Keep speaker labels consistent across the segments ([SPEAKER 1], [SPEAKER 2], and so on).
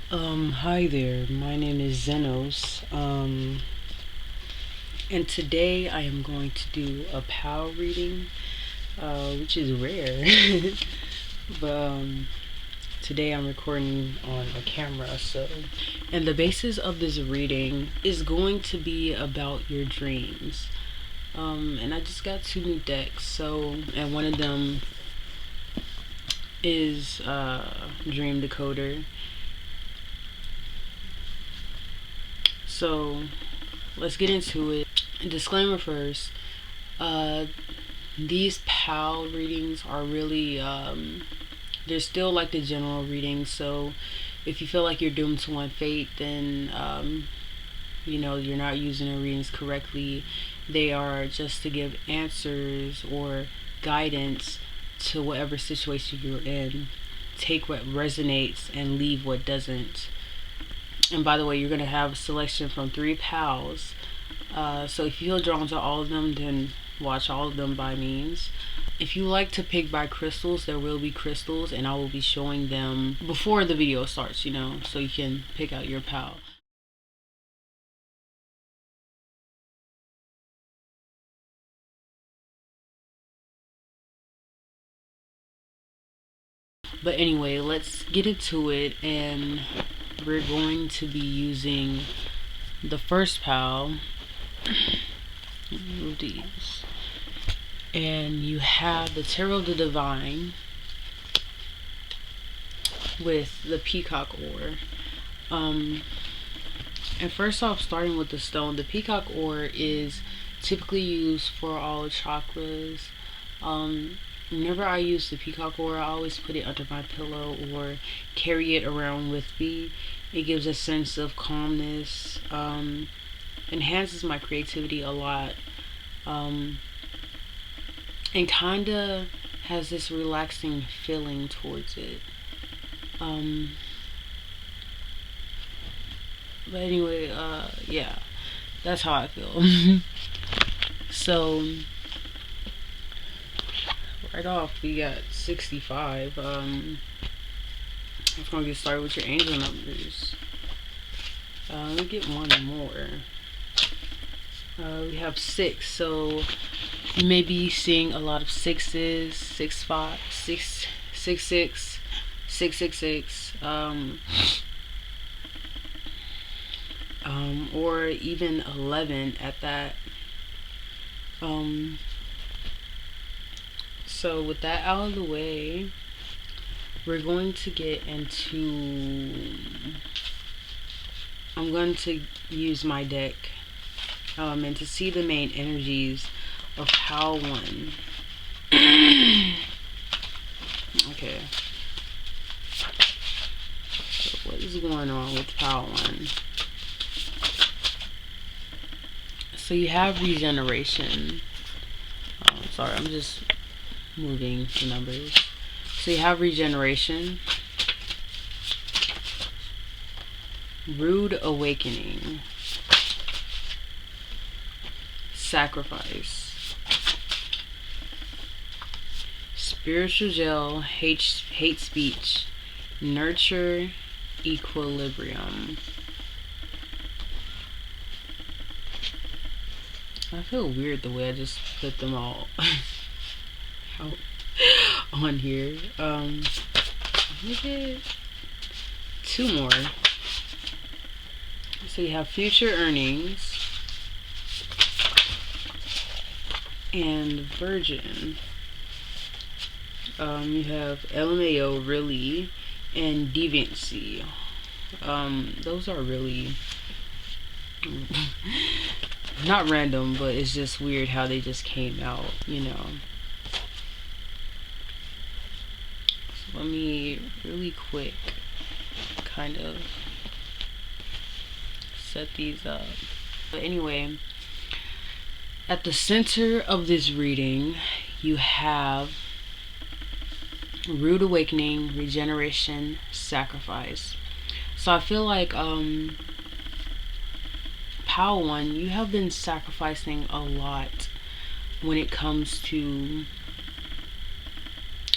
[SPEAKER 1] Hi there. My name is Zenos. And today I am going to do a POW reading, which is rare. but today I'm recording on a camera, so. And the basis of this reading is going to be about your dreams. And I just got 2 new decks, and one of them is Dream Decoder. So let's get into it. Disclaimer first. These PAL readings are really they're still like the general readings. So if you feel like you're doomed to one fate, then you're not using the readings correctly. They are just to give answers or guidance to whatever situation you're in. Take what resonates and leave what doesn't. And by the way, you're going to have a selection from 3 pals. So if you feel drawn to all of them, then watch all of them by means. If you like to pick by crystals, there will be crystals, and I will be showing them before the video starts, so you can pick out your pal. But anyway, let's get into it, and we're going to be using the first pal. Move these. And you have the Toro the Divine with the peacock ore. And first off, starting with the stone, the peacock ore is typically used for all chakras. Whenever I use the peacock ore, I always put it under my pillow or carry it around with me. It gives a sense of calmness, enhances my creativity a lot, and kinda has this relaxing feeling towards it. But anyway, yeah, that's how I feel. So, right off, we got 65. I'm gonna get started with your angel numbers. Let me get one more. We have 6, so you may be seeing a lot of 6s, 6-5, 6-6-6, 6-6-6, or even 11 at that. So with that out of the way, we're going to get into. I'm going to use my deck, and to see the main energies of PAL 1. Okay. So what is going on with PAL 1? So you have regeneration. Sorry, I'm just moving the numbers. So you have regeneration, rude awakening, sacrifice, spiritual gel, hate speech, nurture, equilibrium. I feel weird the way I just put them all out on here. Let me get 2 more. So you have future earnings and virgin. You have LMAO, really, and deviancy. Those are really not random, but it's just weird how they just came out, So let me really quick kind of set these up. But anyway, at the center of this reading, you have rude awakening, regeneration, sacrifice. So I feel like PAL 1, you have been sacrificing a lot when it comes to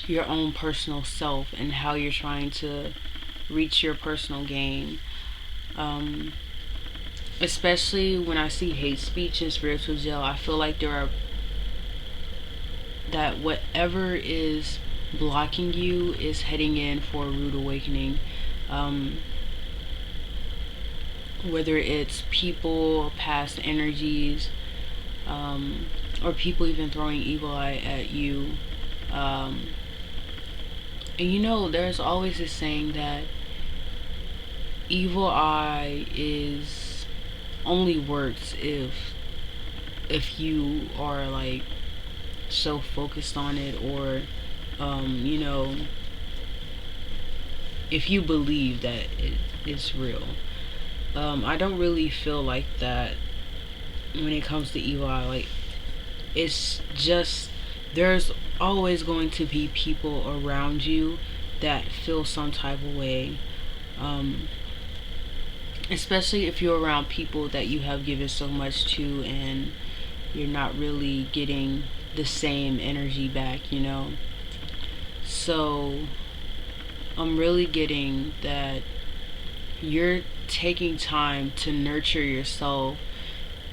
[SPEAKER 1] your own personal self and how you're trying to reach your personal gain. Especially when I see hate speech in spiritual jail, I feel like that whatever is blocking you is heading in for a rude awakening. Whether it's people, past energies, or people even throwing evil eye at you. And there's always this saying that evil eye is only works if you are like so focused on it, or if you believe that it's real. I don't really feel like that when it comes to evil eye. Like, it's just, there's always going to be people around you that feel some type of way, especially if you're around people that you have given so much to and you're not really getting the same energy back. So I'm really getting that you're taking time to nurture yourself,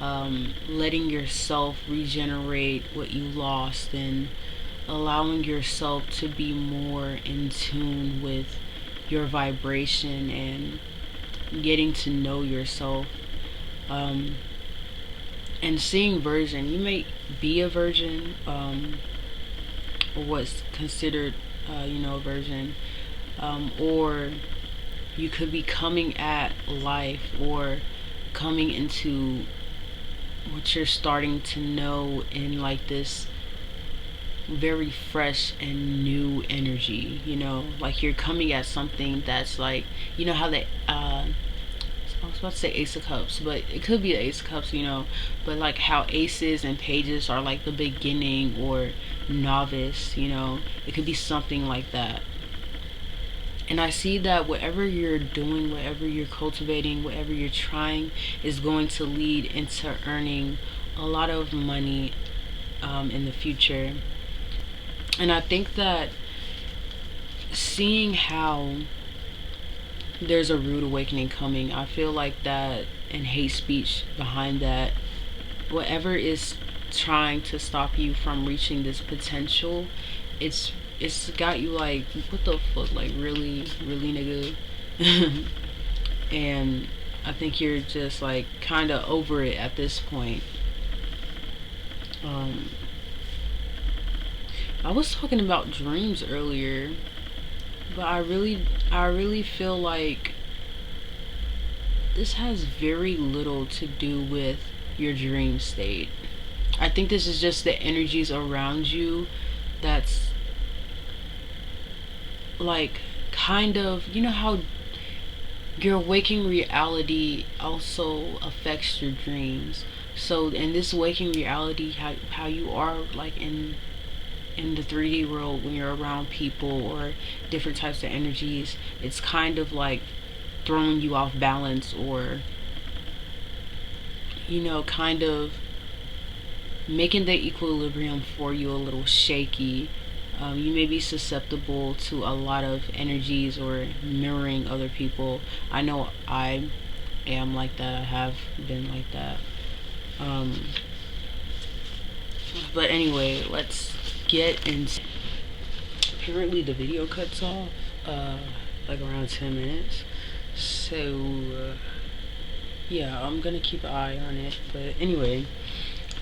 [SPEAKER 1] letting yourself regenerate what you lost, and allowing yourself to be more in tune with your vibration and getting to know yourself. And seeing virgin, you may be a virgin, or what's considered a virgin, or you could be coming at life, or coming into what you're starting to know in like this very fresh and new energy. Like you're coming at something that's like, how they I was about to say Ace of Cups, but it could be the Ace of Cups, but like how aces and pages are like the beginning or novice, it could be something like that. And I see that whatever you're doing, whatever you're cultivating, whatever you're trying is going to lead into earning a lot of money in the future. And I think that seeing how there's a rude awakening coming, I feel like that, and hate speech behind that, whatever is trying to stop you from reaching this potential, it's got you like, what the fuck, like really nigga. And I think you're just like kind of over it at this point. I was talking about dreams earlier, but I really feel like this has very little to do with your dream state. I think this is just the energies around you that's like kind of, how your waking reality also affects your dreams. So in this waking reality, how you are like in the 3D world, when you're around people or different types of energies, it's kind of like throwing you off balance, or kind of making the equilibrium for you a little shaky. You may be susceptible to a lot of energies or mirroring other people. I know I am like that. I have been like that. But anyway, let's get into. Apparently the video cuts off like around 10 minutes. So yeah, I'm gonna keep an eye on it. But anyway,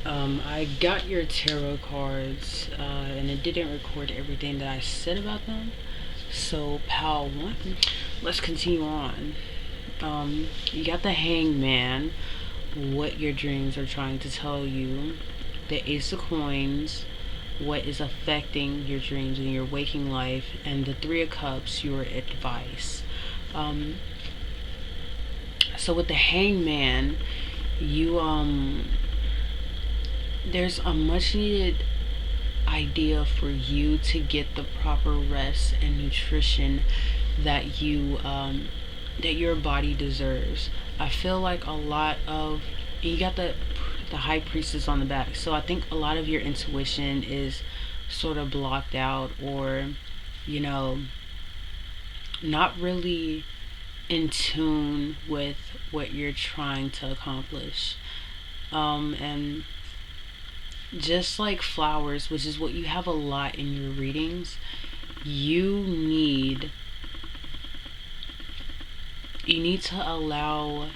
[SPEAKER 1] I got your tarot cards, and it didn't record everything that I said about them. So pal one, let's continue on. You got the Hangman, what your dreams are trying to tell you. The Ace of Coins, what is affecting your dreams in your waking life. And the Three of Cups, your advice. So with the Hangman, you there's a much needed idea for you to get the proper rest and nutrition that that your body deserves. I feel like a lot of, you got the High Priestess on the back, so I think a lot of your intuition is sort of blocked out, or not really in tune with what you're trying to accomplish. And just like flowers, which is what you have a lot in your readings, you need to allow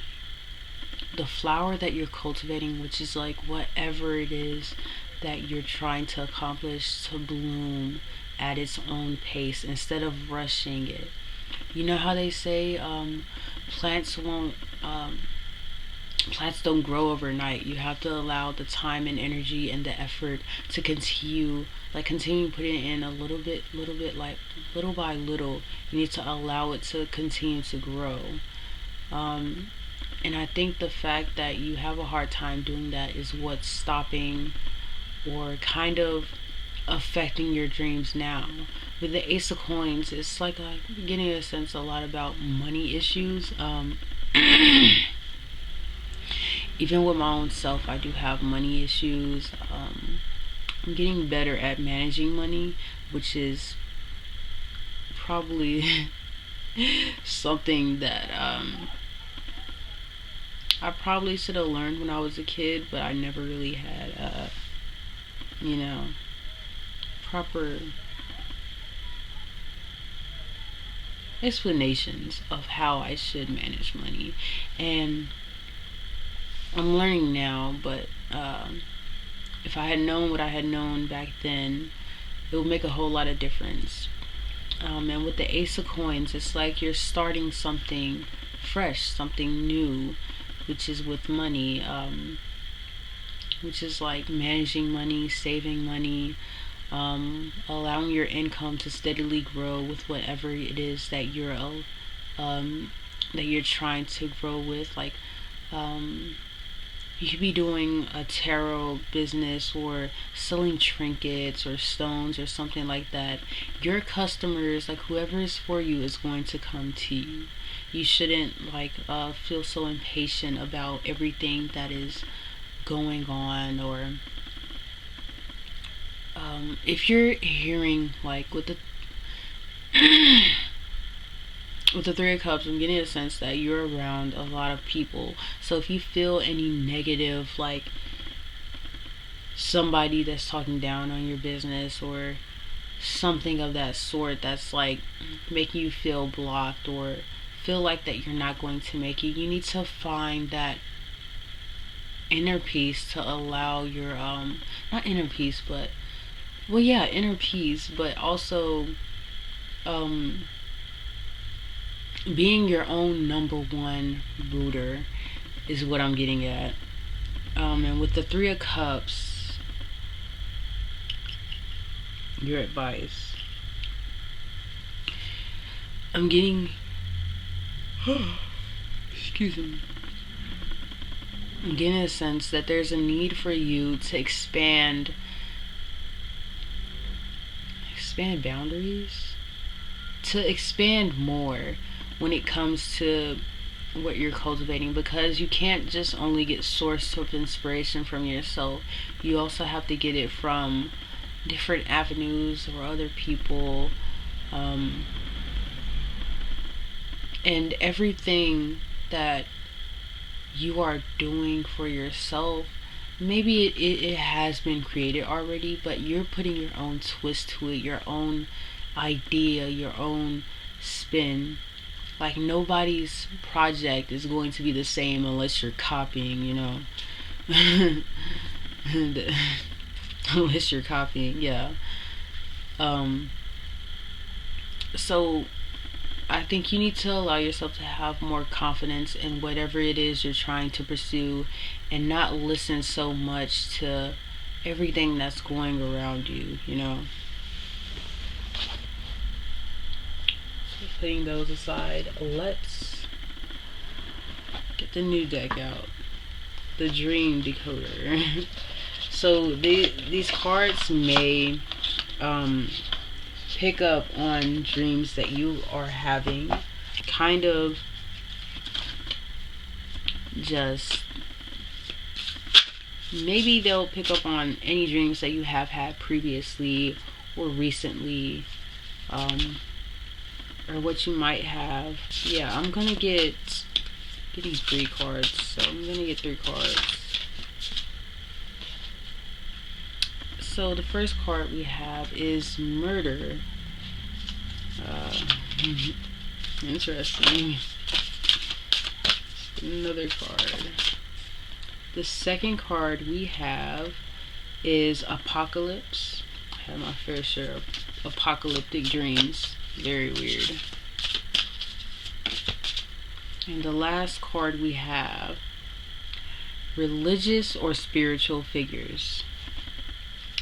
[SPEAKER 1] the flower that you're cultivating, which is like whatever it is that you're trying to accomplish, to bloom at its own pace instead of rushing it. You know how they say plants won't plants don't grow overnight. You have to allow the time and energy and the effort to continue putting in a little bit, like little by little. You need to allow it to continue to grow. And I think the fact that you have a hard time doing that is what's stopping or kind of affecting your dreams now. With the Ace of Coins, it's like getting a sense a lot about money issues. Even with my own self, I do have money issues. I'm getting better at managing money, which is probably something that I probably should have learned when I was a kid, but I never really had, proper explanations of how I should manage money. And I'm learning now, but if I had known what I had known back then, it would make a whole lot of difference. And with the Ace of Coins, it's like you're starting something fresh, something new, which is with money, which is like managing money, saving money, allowing your income to steadily grow with whatever it is that you're trying to grow with. Like, you could be doing a tarot business or selling trinkets or stones or something like that. Your customers, like whoever is for you, is going to come to you. You shouldn't feel so impatient about everything that is going on. Or if you're hearing like with the with the Three of Cups, I'm getting a sense that you're around a lot of people. So if you feel any negative, like somebody that's talking down on your business or something of that sort, that's like making you feel blocked or feel like that you're not going to make it, you need to find that inner peace to allow your not inner peace, but inner peace, but also being your own number one rooter is what I'm getting at. And with the Three of Cups, your advice, I'm getting excuse me, I'm getting a sense that there's a need for you to expand boundaries, to expand more when it comes to what you're cultivating, because you can't just only get source of inspiration from yourself. You also have to get it from different avenues or other people, and everything that you are doing for yourself, maybe it has been created already, but you're putting your own twist to it, your own idea, your own spin. Like, nobody's project is going to be the same unless you're copying, unless you're copying, yeah. So I think you need to allow yourself to have more confidence in whatever it is you're trying to pursue, and not listen so much to everything that's going around you, So putting those aside, let's get the new deck out. The Dream Decoder. So these cards may pick up on dreams that you are having. Kind of just, maybe they'll pick up on any dreams that you have had previously or recently. or what you might have. Yeah, I'm gonna getting 3 cards, so I'm gonna get 3 cards. So the first card we have is murder. Uh, Interesting. Another card. The second card we have is apocalypse. I had my fair share of apocalyptic dreams. Very weird. And the last card we have, religious or spiritual figures.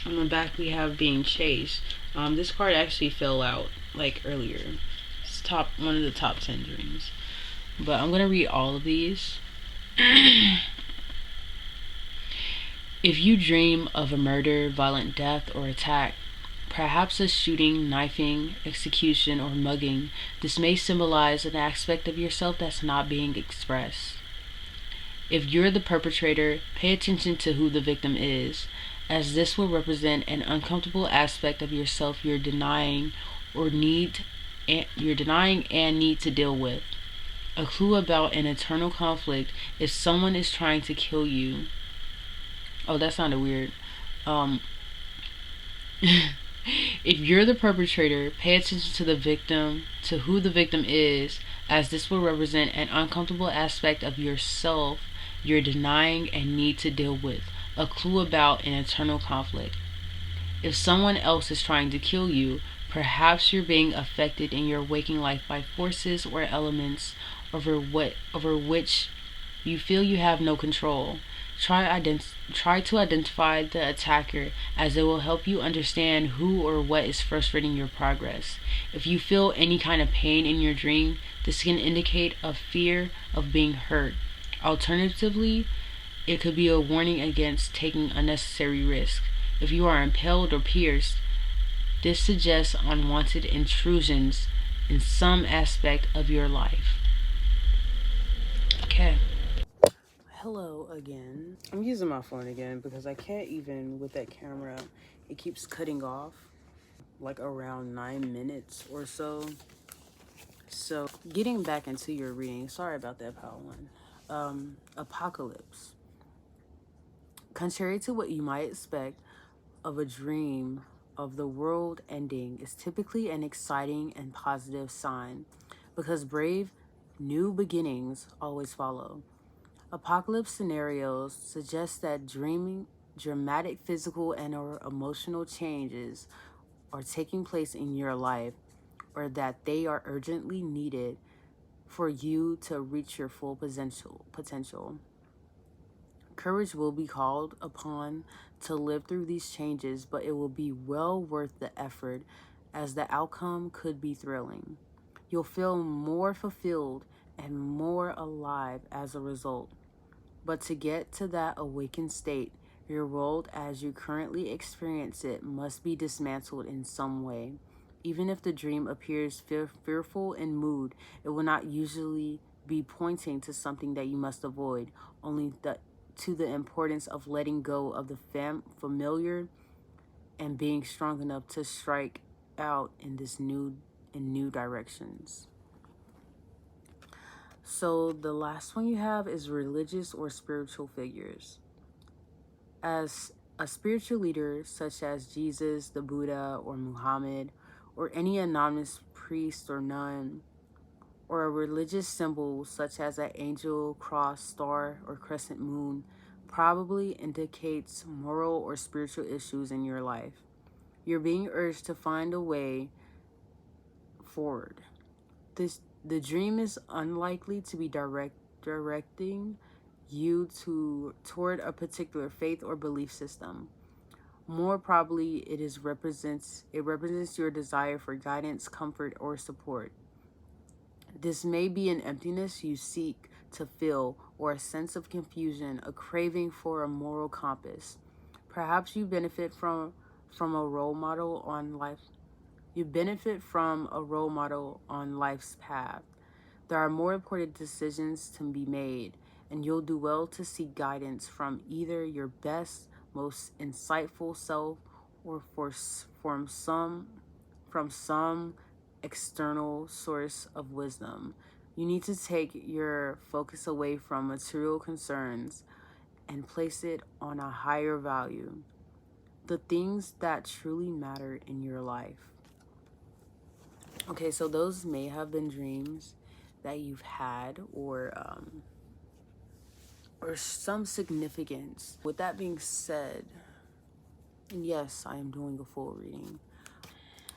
[SPEAKER 1] On the back we have being chased. This card actually fell out like earlier. It's one of the top 10 dreams. But I'm gonna read all of these. If you dream of a murder, violent death, or attack, perhaps a shooting, knifing, execution, or mugging, this may symbolize an aspect of yourself that's not being expressed. If you're the perpetrator, pay attention to who the victim is, as this will represent an uncomfortable aspect of yourself you're denying and need to deal with. A clue about an eternal conflict if someone is trying to kill you. Oh, that sounded weird. If you're the perpetrator, pay attention to who the victim is, as this will represent an uncomfortable aspect of yourself you're denying and need to deal with. A clue about an eternal conflict. If someone else is trying to kill you, perhaps you're being affected in your waking life by forces or elements over which you feel you have no control. Try to identify the attacker, as it will help you understand who or what is frustrating your progress. If you feel any kind of pain in your dream, this can indicate a fear of being hurt. Alternatively, it could be a warning against taking unnecessary risk. If you are impaled or pierced, this suggests unwanted intrusions in some aspect of your life. Okay. Hello again. I'm using my phone again because I can't even, with that camera, it keeps cutting off like around 9 minutes or so. So, getting back into your reading, sorry about that, Pile One. Apocalypse. Contrary to what you might expect of a dream of the world ending, is typically an exciting and positive sign, because brave new beginnings always follow. Apocalypse scenarios suggest that dramatic physical and or emotional changes are taking place in your life, or that they are urgently needed for you to reach your full potential. Courage will be called upon to live through these changes, but it will be well worth the effort, as the outcome could be thrilling. You'll feel more fulfilled and more alive as a result. But to get to that awakened state, your world as you currently experience it must be dismantled in some way. Even if the dream appears fearful in mood, it will not usually be pointing to something that you must avoid, only to the importance of letting go of the familiar and being strong enough to strike out in new directions. So the last one you have is religious or spiritual figures. As a spiritual leader such as Jesus, the Buddha, or Muhammad, or any anonymous priest or nun, or a religious symbol such as an angel, cross, star, or crescent moon, probably indicates moral or spiritual issues in your life. You're being urged to find a way forward. The dream is unlikely to be directing you toward a particular faith or belief system. More probably, it represents your desire for guidance, comfort, or support. This may be an emptiness you seek to fill, or a sense of confusion, a craving for a moral compass. Perhaps you benefit from a role model on life. You benefit from a role model on life's path. There are more important decisions to be made, and you'll do well to seek guidance from either your best, most insightful self, or from some external source of wisdom. You need to take your focus away from material concerns and place it on a higher value, the things that truly matter in your life. Okay, so those may have been dreams that you've had, or some significance. With that being said, and yes, I am doing a full reading.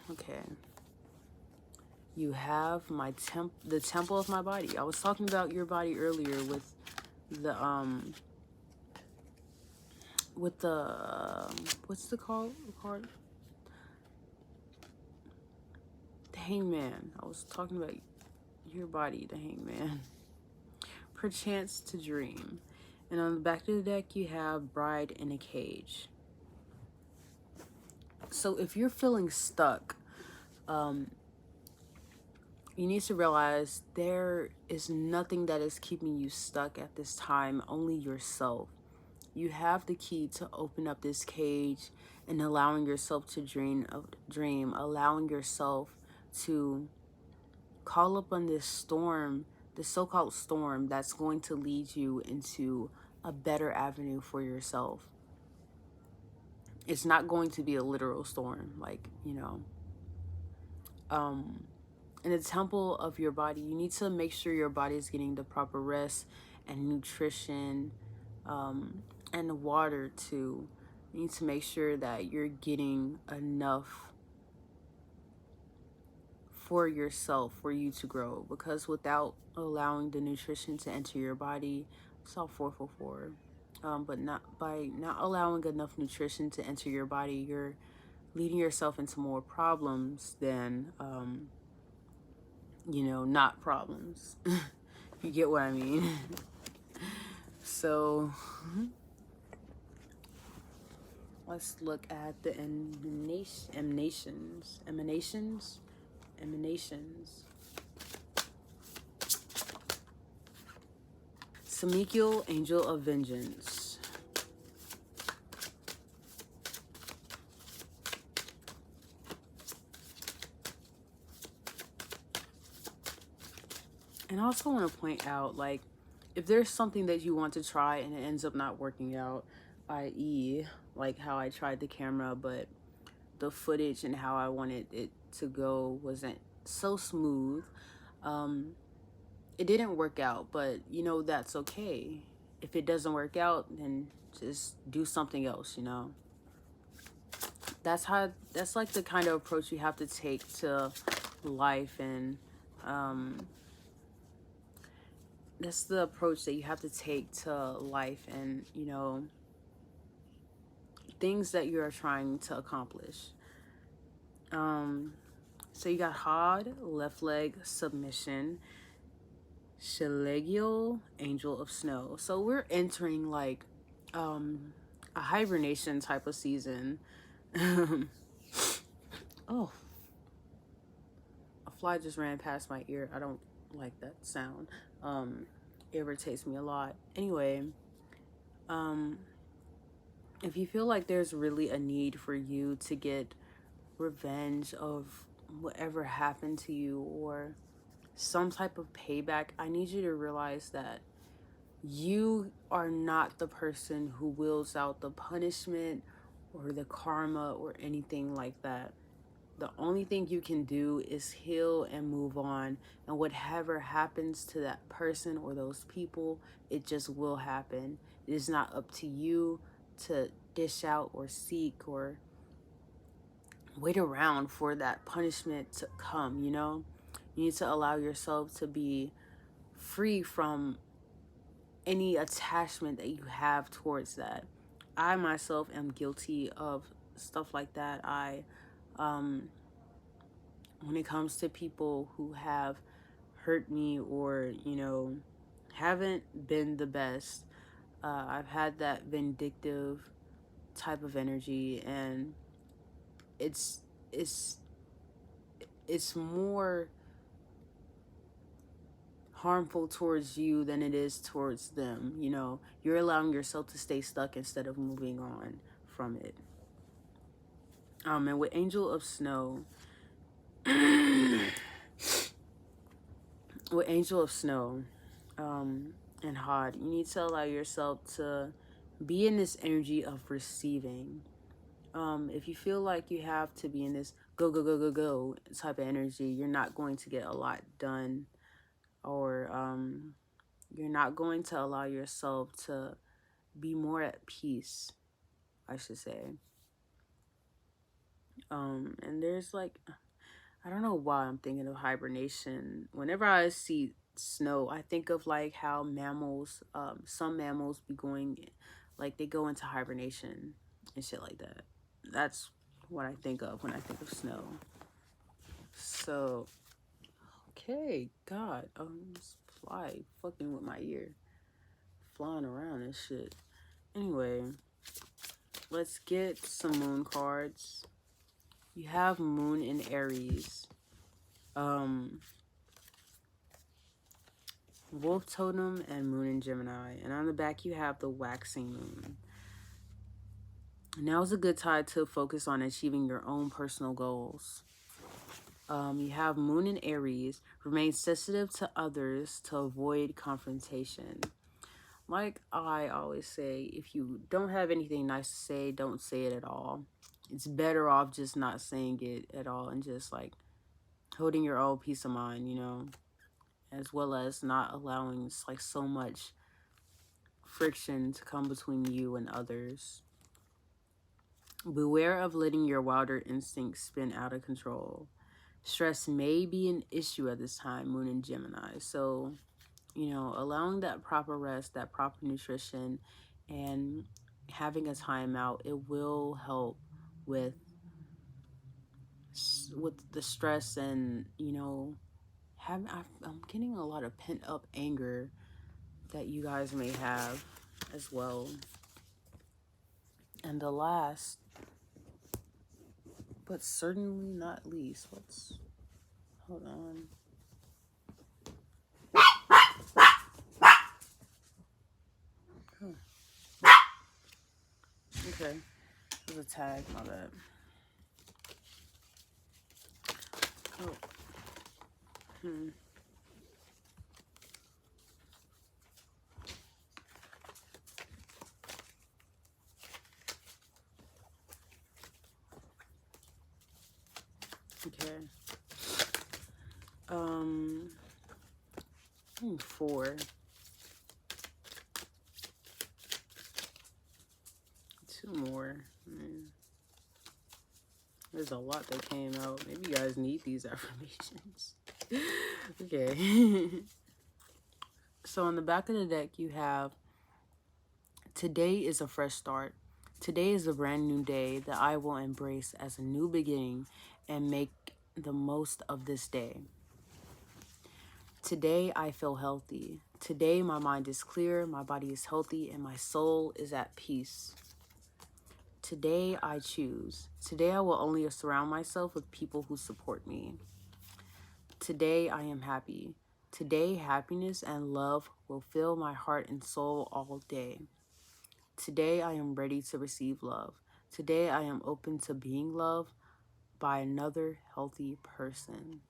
[SPEAKER 1] Okay. You have the temple of my body. I was talking about your body earlier with the what's the card? The Hangman. I was talking about your body, the Hangman. Perchance to dream. And on the back of the deck, you have Bride in a Cage. So if you're feeling stuck, you need to realize there is nothing that is keeping you stuck at this time, only yourself. You have the key to open up this cage and allowing yourself to dream, allowing yourself to call upon this storm, this so-called storm that's going to lead you into a better avenue for yourself. It's not going to be a literal storm, like, you know. In the temple of your body, you need to make sure your body is getting the proper rest and nutrition, and water too. You need to make sure that you're getting enough for yourself, for you to grow, because without allowing the nutrition to enter your body, it's all 444. But by not allowing enough nutrition to enter your body, you're leading yourself into more problems than you know, not problems. You get what I mean? So let's look at the emanations. Samikiel, Angel of Vengeance. And I also want to point out, like, if there's something that you want to try and it ends up not working out, i.e., like how I tried the camera, but the footage and how I wanted it to go wasn't so smooth, it didn't work out, but, you know, that's okay. If it doesn't work out, then just do something else, you know? That's like the kind of approach you have to take to life, and that's the approach that you have to take to life and, you know, things that you're trying to accomplish. So you got Hod, left leg, submission, Shalegial, Angel of Snow. So we're entering like a hibernation type of season. Oh, a fly just ran past my ear. I don't like that sound. It irritates me a lot. Anyway, if you feel like there's really a need for you to get revenge of whatever happened to you, or some type of payback, I need you to realize that you are not the person who wills out the punishment or the karma or anything like that. The only thing you can do is heal and move on, and whatever happens to that person or those people, it just will happen. It is not up to you to dish out or seek or wait around for that punishment to come, you know? You need to allow yourself to be free from any attachment that you have towards that. I myself am guilty of stuff like that. When it comes to people who have hurt me or, you know, haven't been the best, I've had that vindictive type of energy, and it's more harmful towards you than it is towards them. You know, you're allowing yourself to stay stuck instead of moving on from it. And with Angel of Snow, with Angel of Snow, and Hod, you need to allow yourself to be in this energy of receiving. If you feel like you have to be in this go, go, go, go, go type of energy, you're not going to get a lot done, or you're not going to allow yourself to be more at peace, I should say. And there's like, I don't know why I'm thinking of hibernation. Whenever I see snow, I think of like how mammals, some mammals be going, like they go into hibernation and shit like that. That's what I think of when I think of snow. So, okay, God, this fly fucking with my ear, flying around and shit. Anyway, let's get some moon cards. You have Moon in Aries, Wolf Totem, and Moon in Gemini. And on the back, you have the Waxing Moon. Now is a good time to focus on achieving your own personal goals. You have Moon in Aries. Remain sensitive to others to avoid confrontation. Like I always say, if you don't have anything nice to say, don't say it at all. It's better off just not saying it at all and just like holding your own peace of mind, you know, as well as not allowing like so much friction to come between you and others. Beware of letting your wilder instincts spin out of control. Stress may be an issue at this time, Moon in Gemini. So, you know, allowing that proper rest, that proper nutrition, and having a timeout, it will help with the stress. And, you know, I'm getting a lot of pent up anger that you guys may have as well. And the last, but certainly not least, hold on. Okay, there's a tag, my bad. Oh. Okay. 4. 2 more. There's a lot that came out. Maybe you guys need these affirmations. Okay. So on the back of the deck, you have, today is a fresh start. Today is a brand new day that I will embrace as a new beginning and make the most of this day. Today I feel healthy. Today my mind is clear, my body is healthy, and my soul is at peace. Today I choose. Today I will only surround myself with people who support me. Today I am happy. Today happiness and love will fill my heart and soul all day. Today I am ready to receive love. Today I am open to being loved by another healthy person.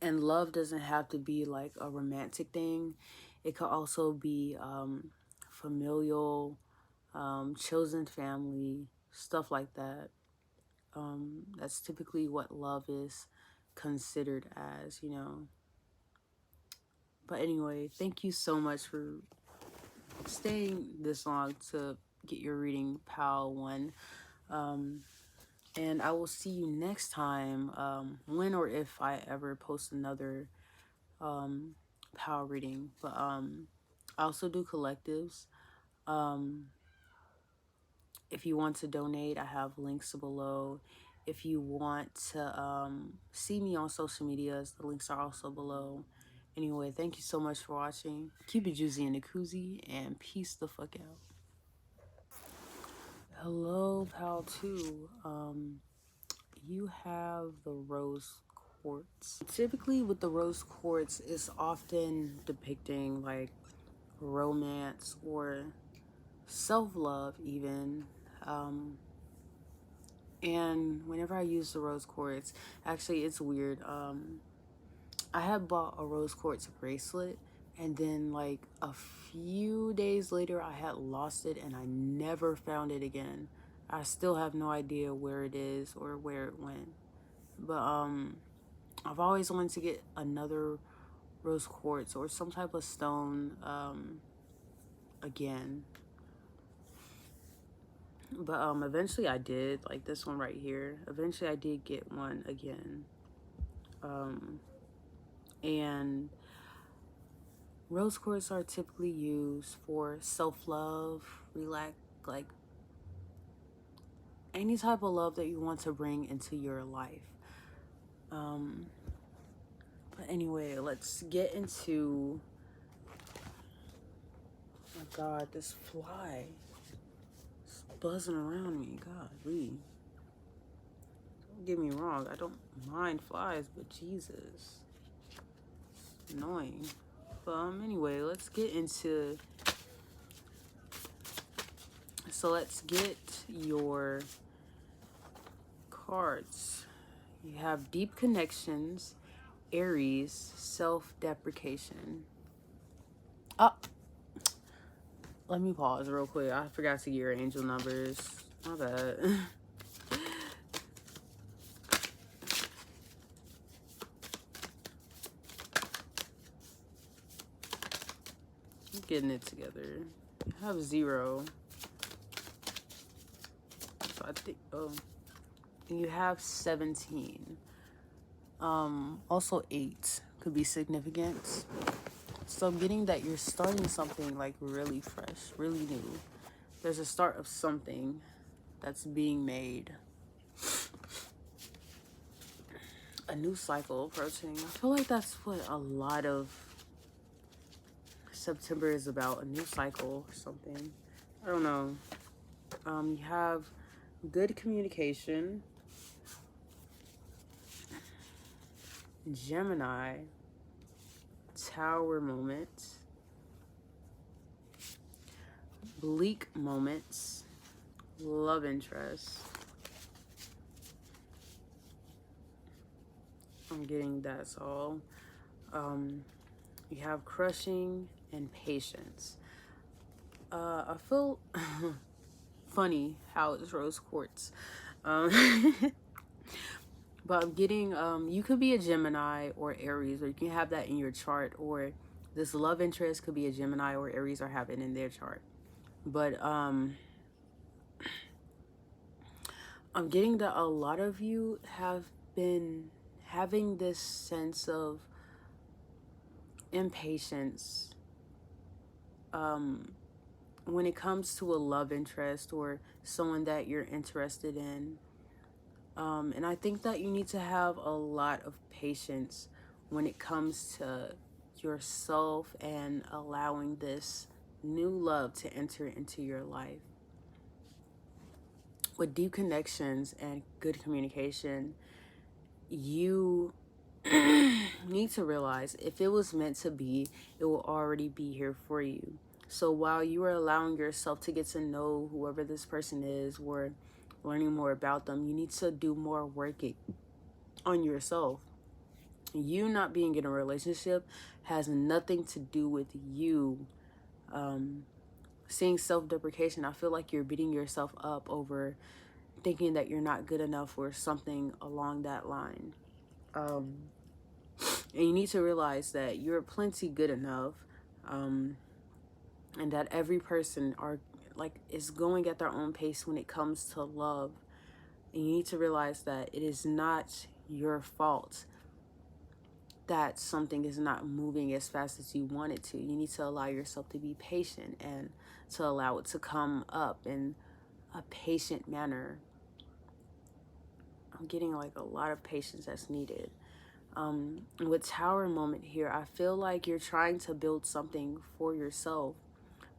[SPEAKER 1] And love doesn't have to be like a romantic thing. It could also be familial, chosen family, stuff like that. That's typically what love is considered as, you know. But anyway, thank you so much for staying this long to get your reading, Pal 1. And I will see you next time, when or if I ever post another Pal reading. But I also do collectives. If you want to donate, I have links below. If you want to see me on social medias, the links are also below. Anyway, thank you so much for watching. Keep it juicy in the koozie, and peace the fuck out. Hello, Pal 2. You have the rose quartz. Typically with the rose quartz, it's often depicting like romance or self-love even. And whenever I use the rose quartz, actually it's weird. I had bought a rose quartz bracelet, and then like a few days later I had lost it and I never found it again. I still have no idea where it is or where it went. But I've always wanted to get another rose quartz or some type of stone again. But eventually I did, like this one right here. Eventually I did get one again. And rose quartz are typically used for self-love, relax, like any type of love that you want to bring into your life. But anyway, let's get into, oh my God, this fly is buzzing around me. Golly. Don't get me wrong, I don't mind flies, but Jesus, it's annoying. But anyway, let's get into, so let's get your cards. You have deep connections, Aries, self-deprecation. Let me pause real quick. I forgot to get your angel numbers. My bad. I'm getting it together. I have 0. So I think, oh, and you have 17. Also 8 could be significant. So I'm getting that you're starting something like really fresh, really new. There's a start of something that's being made. A new cycle approaching. I feel like that's what a lot of September is about, a new cycle or something. I don't know. You have good communication. Gemini, Tower moments, bleak moments, love interest. I'm getting that's all. You have crushing and patience. I feel funny how it's rose quartz. But I'm getting, you could be a Gemini or Aries, or you can have that in your chart, or this love interest could be a Gemini or Aries or have it in their chart. But I'm getting that a lot of you have been having this sense of impatience when it comes to a love interest or someone that you're interested in. And I think that you need to have a lot of patience when it comes to yourself and allowing this new love to enter into your life. With deep connections and good communication, you need to realize if it was meant to be, it will already be here for you. So while you are allowing yourself to get to know whoever this person is or learning more about them, you need to do more work on yourself. You not being in a relationship has nothing to do with you seeing self-deprecation. I feel like you're beating yourself up over thinking that you're not good enough or something along that line. And you need to realize that you're plenty good enough, and that every person is going at their own pace when it comes to love. And you need to realize that it is not your fault that something is not moving as fast as you want it to. You need to allow yourself to be patient and to allow it to come up in a patient manner. I'm getting like a lot of patience that's needed. With Tower moment here, I feel like you're trying to build something for yourself,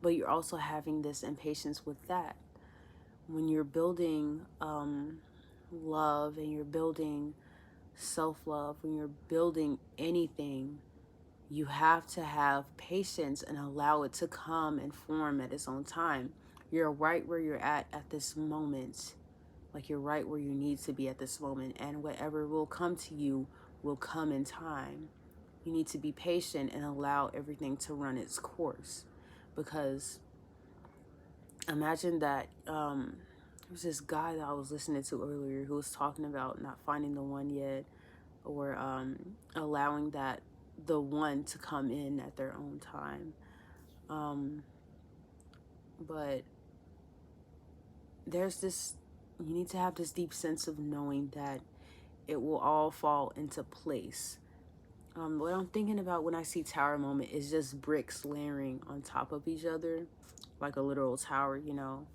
[SPEAKER 1] but you're also having this impatience with that. When you're building love and you're building self-love, when you're building anything, you have to have patience and allow it to come and form at its own time. You're right where you're at this moment Like you're right where you need to be at this moment, and whatever will come to you will come in time. You need to be patient and allow everything to run its course. Because imagine that there was this guy that I was listening to earlier who was talking about not finding the one yet, or allowing that the one to come in at their own time. But there's this, you need to have this deep sense of knowing that it will all fall into place. What I'm thinking about when I see tower moment is just bricks layering on top of each other, like a literal tower, you know.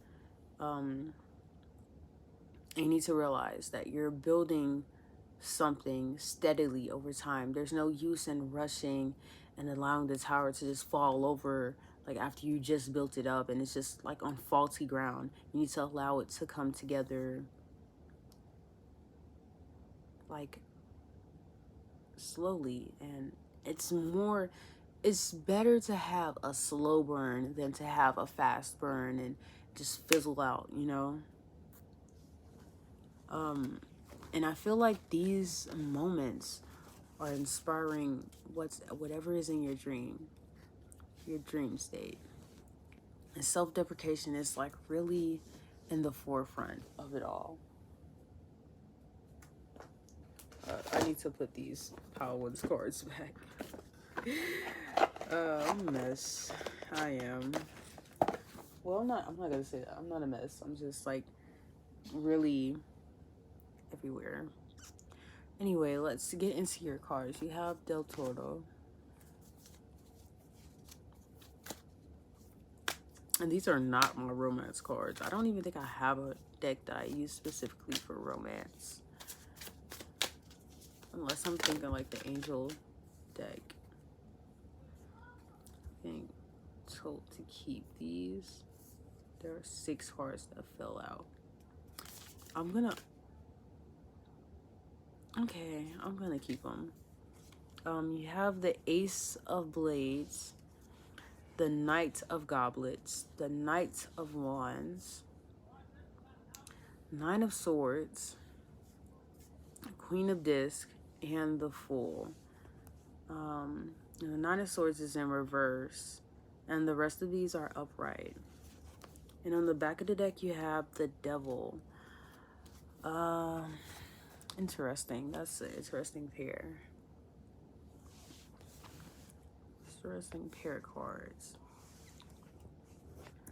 [SPEAKER 1] You need to realize that you're building something steadily over time. There's no use in rushing and allowing the tower to just fall over like after you just built it up and it's just like on faulty ground. You need to allow it to come together like slowly. And it's better to have a slow burn than to have a fast burn and just fizzle out, you know. And I feel like these moments are inspiring whatever is in your dream state. And self-deprecation is like really in the forefront of it all. I need to put these Power Ones cards back. I'm a mess. I am. Well, I'm not gonna say that. I'm not a mess. I'm just like really everywhere. Anyway, let's get into your cards. You have Del Toro. And these are not my romance cards. I don't even think I have a deck that I use specifically for romance. Unless I'm thinking like the angel deck. I think told to keep these. There are 6 cards that fell out. I'm gonna keep them. You have the Ace of Blades, the Knight of Goblets, the Knight of Wands, 9 of Swords, Queen of Disc, and the Fool. The 9 of Swords is in reverse, and the rest of these are upright. And on the back of the deck, you have the Devil. Interesting. That's an interesting pair. Interesting pair of cards.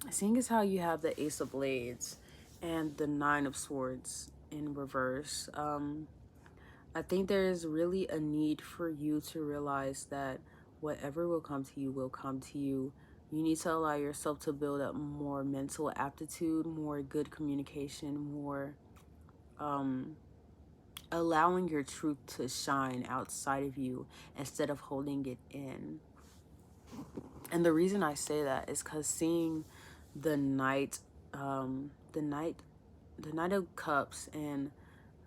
[SPEAKER 1] Seeing as how you have the Ace of Blades and the 9 of Swords in reverse, I think there is really a need for you to realize that whatever will come to you will come to you. You need to allow yourself to build up more mental aptitude, more good communication, more allowing your truth to shine outside of you instead of holding it in. And the reason I say that is because seeing the Knight of Cups and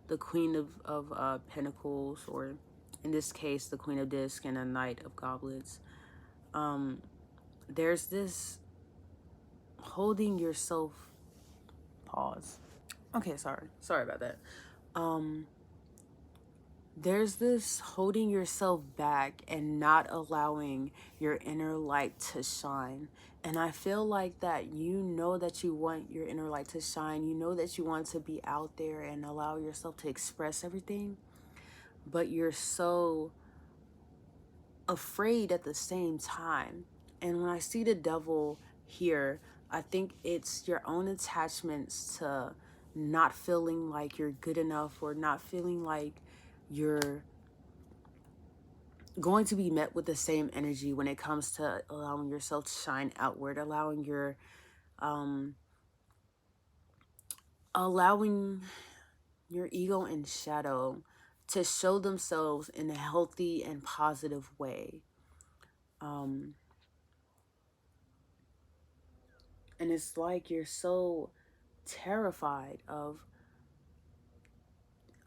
[SPEAKER 1] the Queen of Pentacles, or in this case, the Queen of Disc and a Knight of Goblets, there's this holding yourself, pause. Okay, sorry about that. There's this holding yourself back and not allowing your inner light to shine. And I feel like that you know that you want your inner light to shine. You know that you want to be out there and allow yourself to express everything. But you're so afraid at the same time. And when I see the Devil here, I think it's your own attachments to not feeling like you're good enough, or not feeling like you're going to be met with the same energy when it comes to allowing yourself to shine outward, allowing your ego and shadow to show themselves in a healthy and positive way. And it's like you're so terrified of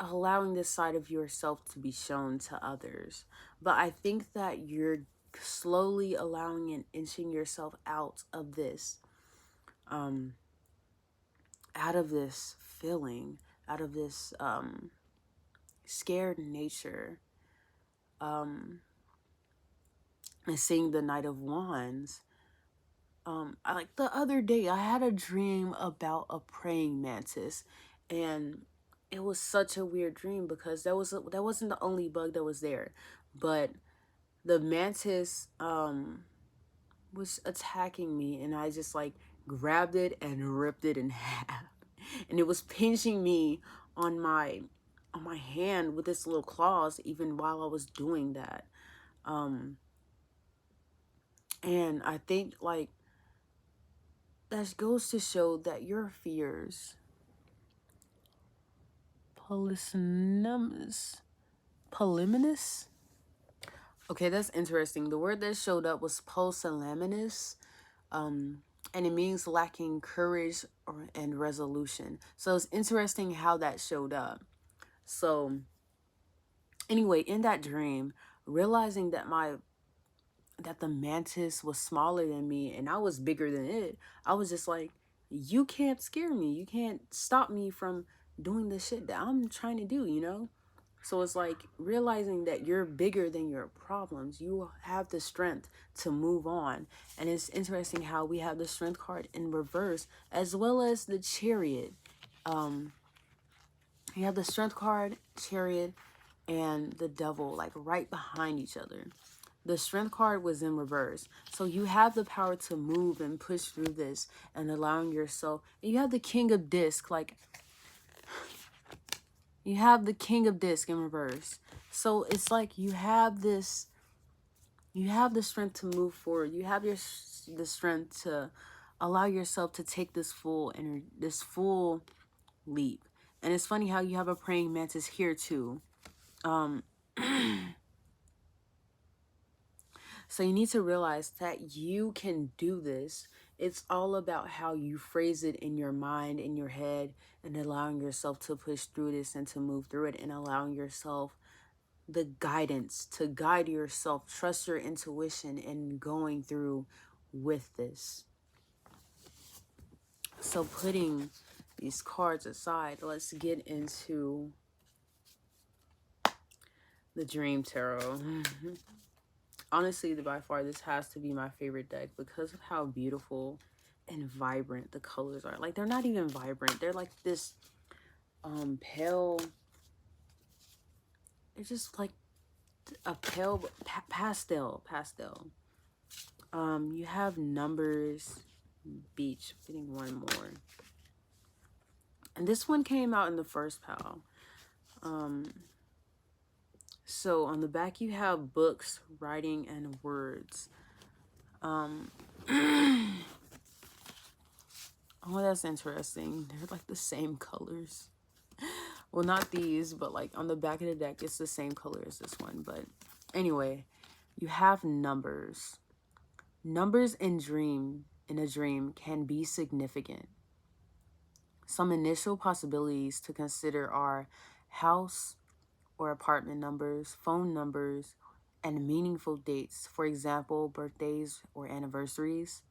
[SPEAKER 1] allowing this side of yourself to be shown to others. But I think that you're slowly allowing and inching yourself out of this feeling, out of this scared nature. And seeing the Knight of Wands. Like the other day, I had a dream about a praying mantis, and it was such a weird dream because that wasn't the only bug that was there, but the mantis was attacking me, and I just like grabbed it and ripped it in half, and it was pinching me on my hand with its little claws even while I was doing that. And I think like that goes to show that your fears, polyminous. Okay, that's interesting. The word that showed up was pusillanimous, and it means lacking courage and resolution. So it's interesting how that showed up. So anyway, in that dream, realizing that the mantis was smaller than me and I was bigger than it, I was just like, you can't scare me. You can't stop me from doing the shit that I'm trying to do, you know? So it's like realizing that you're bigger than your problems. You have the strength to move on. And it's interesting how we have the strength card in reverse as well as the chariot. You have the strength card, chariot, and the devil like right behind each other. The strength card was in reverse. So you have the power to move and push through this and allowing yourself. And you have the king of disc, like you have the king of disc in reverse. So it's like you have the strength to move forward. You have the strength to allow yourself to take this full leap. And it's funny how you have a praying mantis here too. So you need to realize that you can do this. It's all about how you phrase it in your mind, in your head, and allowing yourself to push through this and to move through it and allowing yourself the guidance to guide yourself. Trust your intuition and going through with this. So putting these cards aside, let's get into the Dream Tarot. Honestly, by far, this has to be my favorite deck because of how beautiful and vibrant the colors are. Like, they're not even vibrant. They're like this pale. They're just like a pale pastel. You have numbers, beach. I'm getting one more. And this one came out in the first pile. So on the back you have books, writing, and words. Oh, that's interesting. They're like the same colors. Well, not these, but like on the back of the deck, it's the same color as this one. But anyway, you have numbers. Numbers in a dream can be significant. Some initial possibilities to consider are house or apartment numbers, phone numbers, and meaningful dates, for example, birthdays or anniversaries.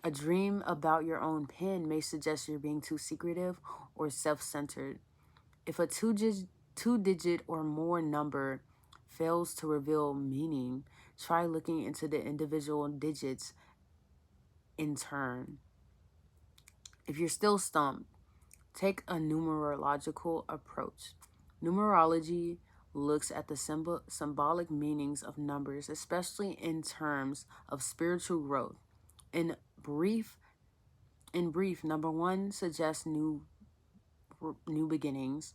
[SPEAKER 1] A dream about your own pen may suggest you're being too secretive or self-centered. If a two-digit or more number fails to reveal meaning, try looking into the individual digits in turn. If you're still stumped, take a numerological approach. Numerology looks at the symbolic meanings of numbers, especially in terms of spiritual growth. In brief, number 1 suggests new beginnings,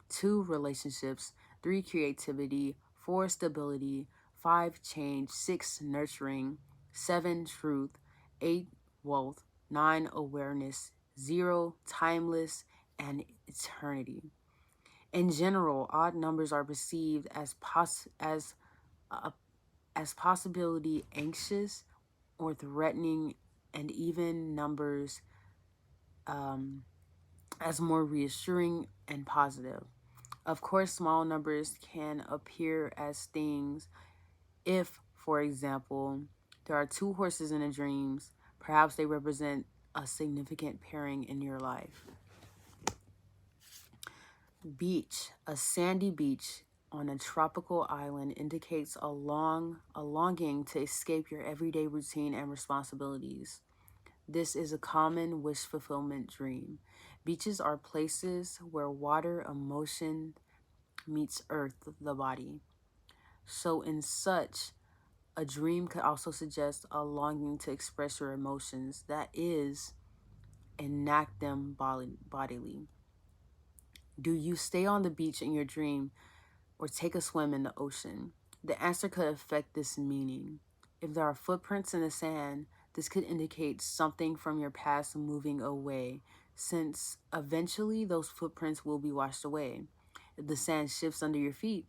[SPEAKER 1] 2 relationships, 3 creativity, 4 stability, 5 change, 6 nurturing, 7 truth, 8 wealth, 9 awareness, 0 timeless, and eternity. In general, odd numbers are perceived as possibility anxious or threatening, and even numbers as more reassuring and positive. Of course, small numbers can appear as things if, for example, there are 2 horses in a dream, perhaps they represent a significant pairing in your life. Beach, a sandy beach on a tropical island indicates a longing to escape your everyday routine and responsibilities. This is a common wish fulfillment dream. Beaches are places where water, emotion meets earth, the body. So, in such, a dream could also suggest a longing to express your emotions, that is, enact them bodily. Do you stay on the beach in your dream or take a swim in the ocean? The answer could affect this meaning. If there are footprints in the sand, this could indicate something from your past moving away, since eventually those footprints will be washed away. If the sand shifts under your feet,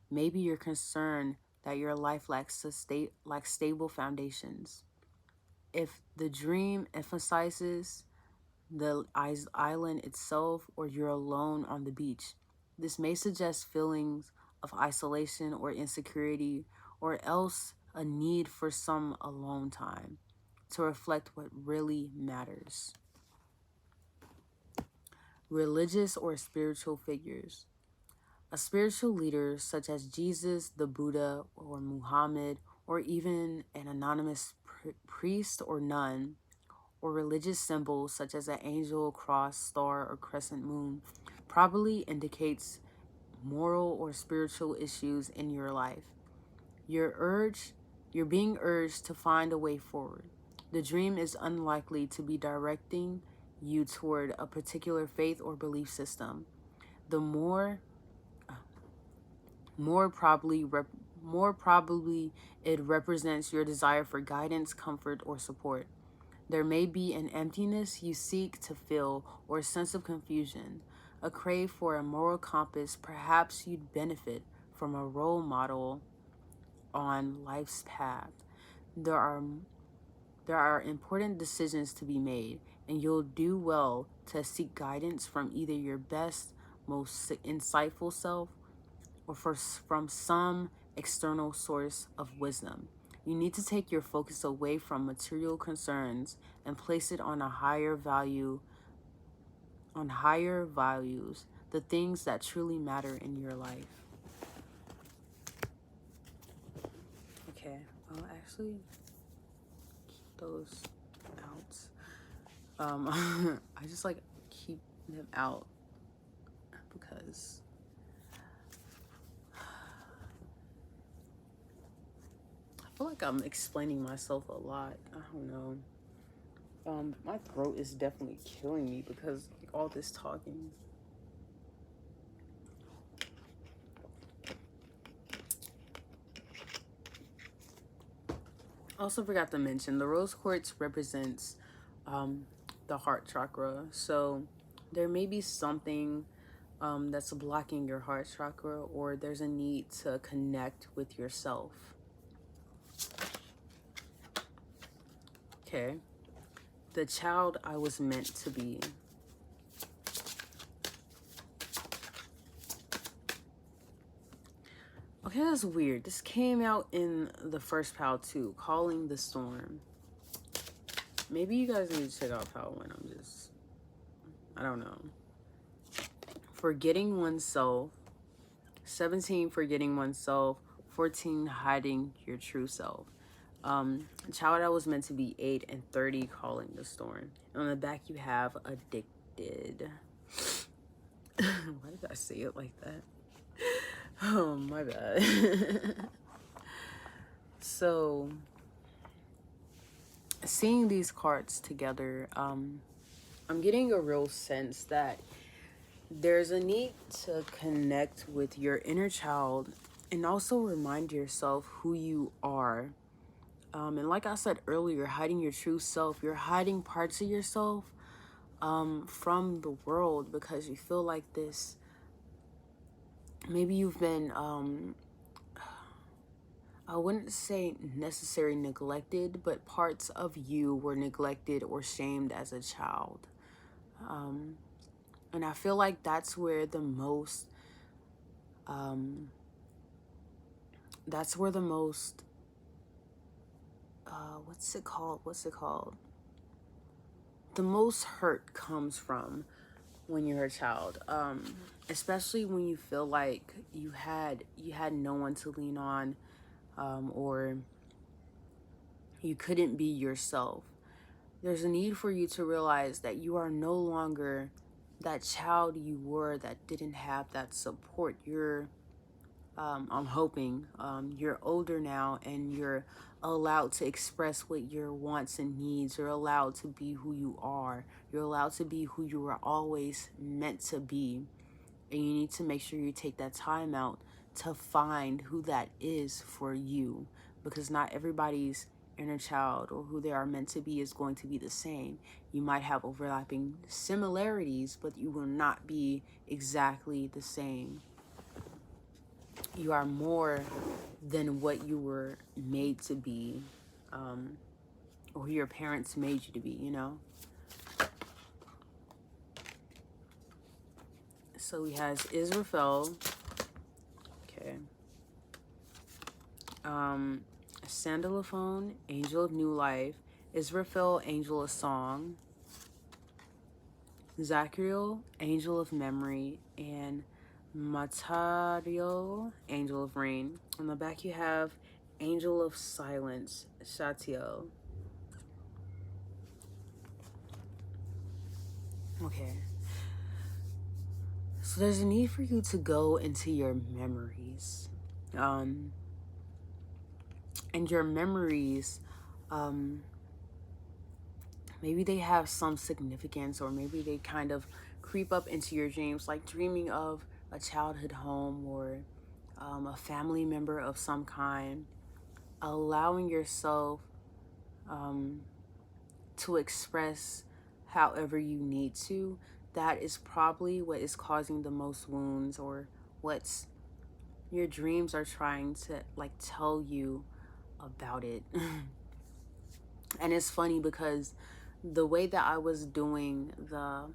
[SPEAKER 1] maybe you're concerned that your life lacks stable foundations. If the dream emphasizes the island itself or you're alone on the beach, this may suggest feelings of isolation or insecurity, or else a need for some alone time to reflect what really matters. Religious or spiritual figures. A spiritual leader such as Jesus, the Buddha, or Muhammad, or even an anonymous priest or nun, or religious symbols such as an angel, cross, star, or crescent moon, probably indicates moral or spiritual issues in your life. You're being urged to find a way forward. The dream is unlikely to be directing you toward a particular faith or belief system. The more probably more probably it represents your desire for guidance, comfort, or support. There may be an emptiness you seek to fill or a sense of confusion, a crave for a moral compass. Perhaps you'd benefit from a role model on life's path. There are there are important decisions to be made, and you'll do well to seek guidance from either your best, most insightful self or from some external source of wisdom. You need to take your focus away from material concerns and place it on higher values, the things that truly matter in your life. Okay, I'll actually keep those out. I just like keep them out because I feel like I'm explaining myself a lot. I don't know. My throat is definitely killing me because like all this talking. Also forgot to mention the rose quartz represents the heart chakra. So there may be something that's blocking your heart chakra, or there's a need to connect with yourself. Okay. The child I was meant to be. Okay, that's weird. This came out in the first pal too, Calling the Storm. Maybe you guys need to check out pal 1. I don't know. Forgetting oneself. 17, forgetting oneself. 14, hiding your true self. Child I was meant to be 8, and 30, Calling the Storm. And on the back you have addicted. Why did I say it like that? Oh, my bad. So, seeing these cards together, I'm getting a real sense that there's a need to connect with your inner child and also remind yourself who you are. And like I said earlier, hiding your true self, you're hiding parts of yourself from the world because you feel like this. Maybe you've been, I wouldn't say necessarily neglected, but parts of you were neglected or shamed as a child. And I feel like that's where the most, what's it called? The most hurt comes from. when you're a child, especially when you feel like you had no one to lean on, or you couldn't be yourself. There's a need for you to realize that you are no longer that child you were that didn't have that support. I'm hoping you're older now and you're allowed to express what your wants and needs. You're allowed to be who you are. You're allowed to be who you were always meant to be. And you need to make sure you take that time out to find who that is for you, because not everybody's inner child or who they are meant to be is going to be the same. You might have overlapping similarities, but you will not be exactly the same. You are more than what you were made to be, or who your parents made you to be, you know? So we has Israfel. Okay. Sandalophone, Angel of New Life. Israfel, Angel of Song. Zachariel, Angel of Memory. And Matario, Angel of Rain. On the back you have Angel of Silence, Shatiel. Okay. So there's a need for you to go into your memories. And your memories, maybe they have some significance, or maybe they kind of creep up into your dreams, like dreaming of a childhood home, or a family member of some kind. Allowing yourself to express however you need to, that is probably what is causing the most wounds, or what's your dreams are trying to like tell you about it. And it's funny because the way that I was doing the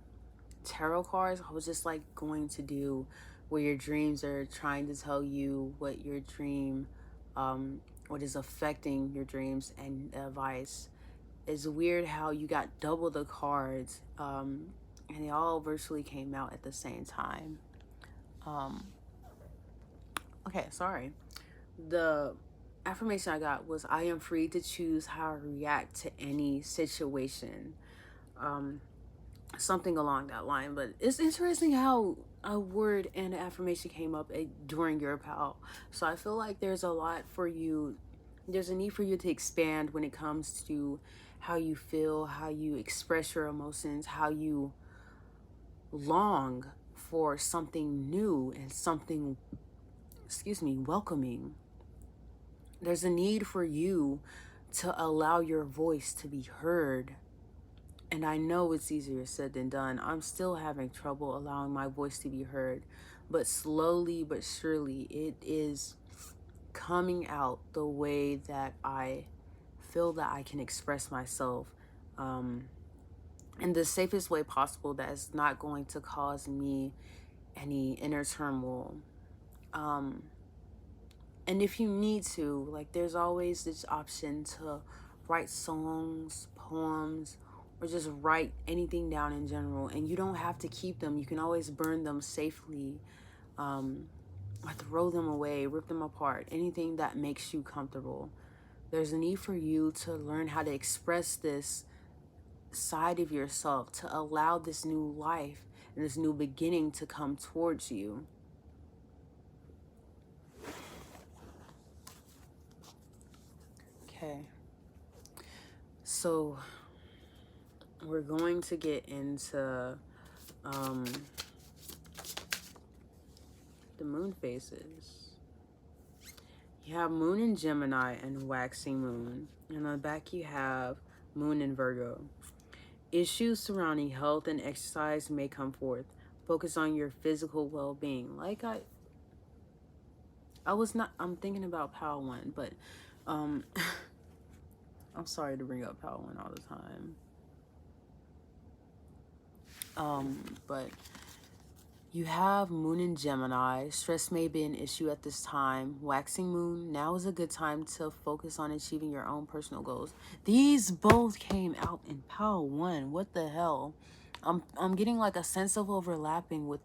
[SPEAKER 1] tarot cards, I was just like going to do where your dreams are trying to tell you what your dream, what is affecting your dreams and advice. It's weird how you got double the cards, and they all virtually came out at the same time. Okay, sorry. The affirmation I got was, I am free to choose how I react to any situation. Something along that line. But it's interesting how a word and an affirmation came up during your PAL. So I feel like there's a lot for you. There's a need for you to expand when it comes to how you feel, how you express your emotions, how you long for something new and something, welcoming. There's a need for you to allow your voice to be heard. And I know it's easier said than done. I'm still having trouble allowing my voice to be heard. But slowly but surely, it is coming out the way that I feel that I can express myself in the safest way possible, that is not going to cause me any inner turmoil. And if you need to, like, there's always this option to write songs, poems, or just write anything down in general. And you don't have to keep them. You can always burn them safely, or throw them away, rip them apart, anything that makes you comfortable. There's a need for you to learn how to express this side of yourself, to allow this new life and this new beginning to come towards you. Okay. So we're going to get into the moon phases. You have moon in Gemini and waxing moon. And on the back you have moon in Virgo. Issues surrounding health and exercise may come forth. Focus on your physical well-being. Like I'm thinking about Pal 1, but I'm sorry to bring up Pal 1 all the time. But you have moon in Gemini. Stress may be an issue at this time. Waxing moon, now is a good time to focus on achieving your own personal goals. These both came out in Pal 1. What the hell? I'm getting like a sense of overlapping with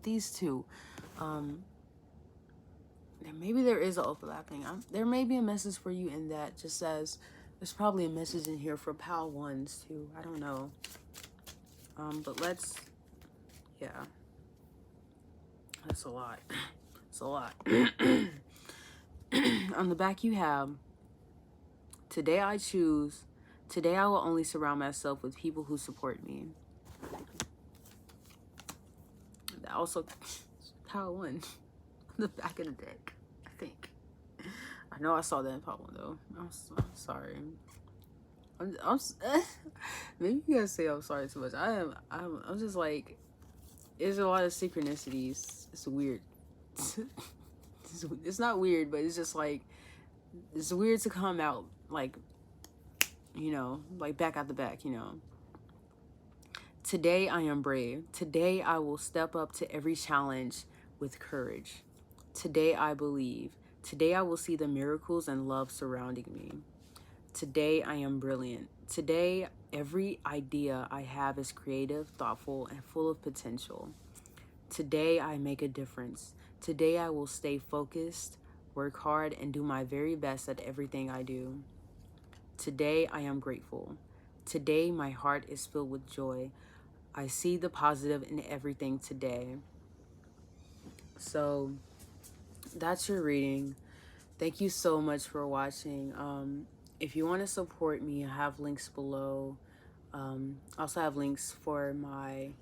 [SPEAKER 1] these two. Maybe there is an overlapping. There may be a message for you in that, just as there's probably a message in here for pal ones too. I don't know. But yeah, that's a lot. It's a lot. On the back you have, today I choose, today I will only surround myself with people who support me. Also, pile one on the back of the deck, I think. I know I saw that in pile one though. I'm sorry. Maybe you guys say I'm sorry too much. I'm just like, there's a lot of synchronicities. It's weird. It's not weird, but it's just like, it's weird to come out like, like back at the back, Today I am brave. Today I will step up to every challenge with courage. Today I believe. Today I will see the miracles and love surrounding me. Today I am brilliant. Today every idea I have is creative, thoughtful, and full of potential. Today I make a difference. Today I will stay focused, work hard, and do my very best at everything I do. Today I am grateful. Today my heart is filled with joy. I see the positive in everything today. So that's your reading. Thank you so much for watching. If you want to support me, I have links below. I also have links for my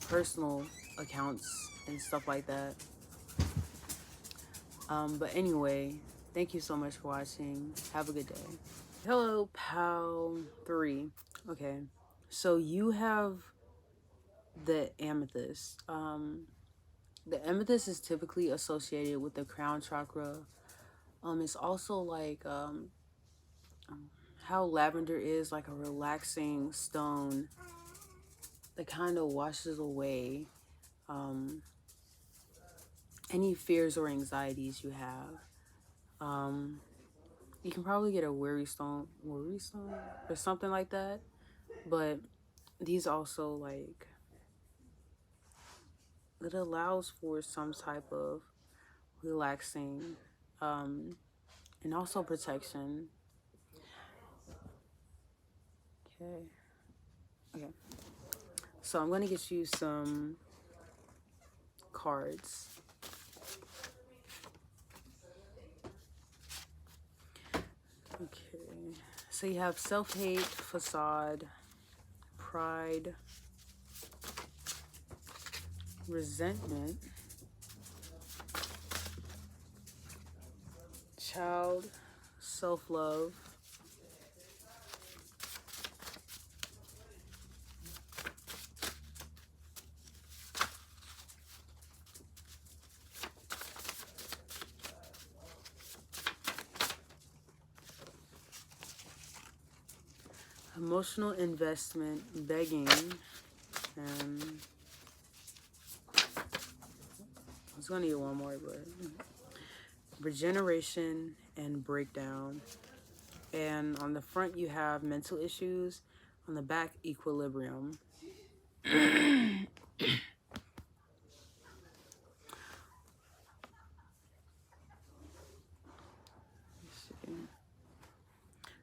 [SPEAKER 1] personal accounts and stuff like that. But anyway, thank you so much for watching. Have a good day. Hello, pal 3. Okay, so you have the amethyst. The amethyst is typically associated with the crown chakra. It's also like how lavender is like a relaxing stone that kind of washes away any fears or anxieties you have. You can probably get a worry stone or something like that, but these also like, it allows for some type of relaxing and also protection. Okay, so I'm gonna get you some cards. Okay, so you have self-hate, facade, pride, resentment, child, self-love, emotional investment, begging, and I was gonna get one more, but regeneration and breakdown. And on the front you have mental issues, on the back equilibrium.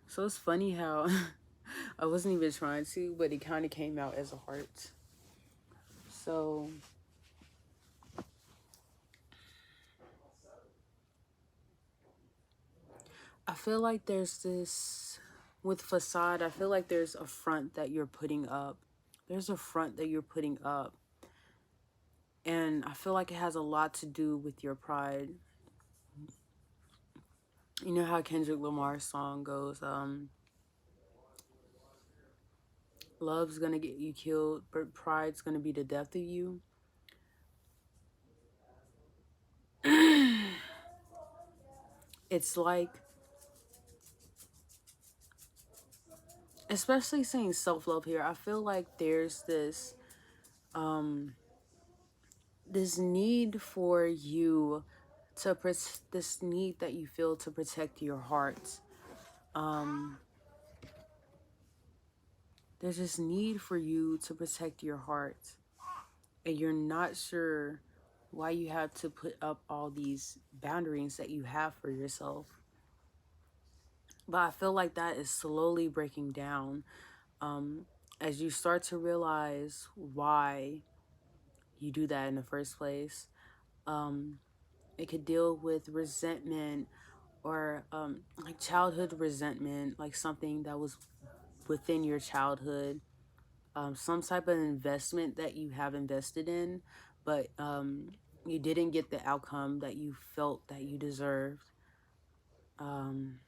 [SPEAKER 1] So it's funny how I wasn't even trying to, but it kind of came out as a heart. So I feel like there's this, with facade, I feel like there's a front that you're putting up. There's a front that you're putting up. And I feel like it has a lot to do with your pride. You know how Kendrick Lamar's song goes, love's gonna get you killed, but pride's gonna be the death of you. It's like, especially saying self-love here, I feel like there's this this need for you to this need that you feel to protect your heart. there's this need for you to protect your heart, and you're not sure why you have to put up all these boundaries that you have for yourself. But I feel like that is slowly breaking down, um, as you start to realize why you do that in the first place. Um, it could deal with resentment, or like childhood resentment, like something that was within your childhood, some type of investment that you have invested in, but you didn't get the outcome that you felt that you deserved. Um,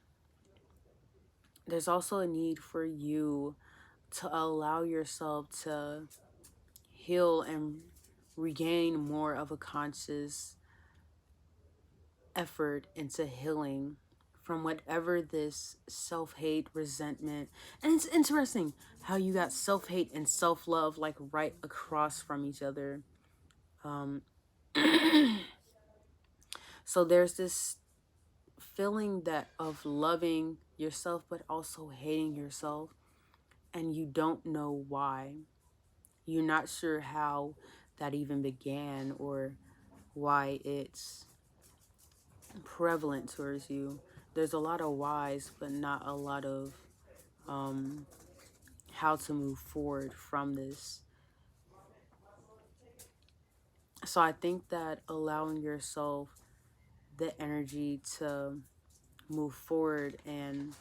[SPEAKER 1] there's also a need for you to allow yourself to heal and regain more of a conscious effort into healing from whatever this self-hate, resentment. And it's interesting how you got self-hate and self-love like right across from each other. Um, so there's this feeling that of loving yourself but also hating yourself, and you don't know why. You're not sure how that even began or why it's prevalent towards you. There's a lot of whys, but not a lot of how to move forward from this. So I think that allowing yourself the energy to move forward and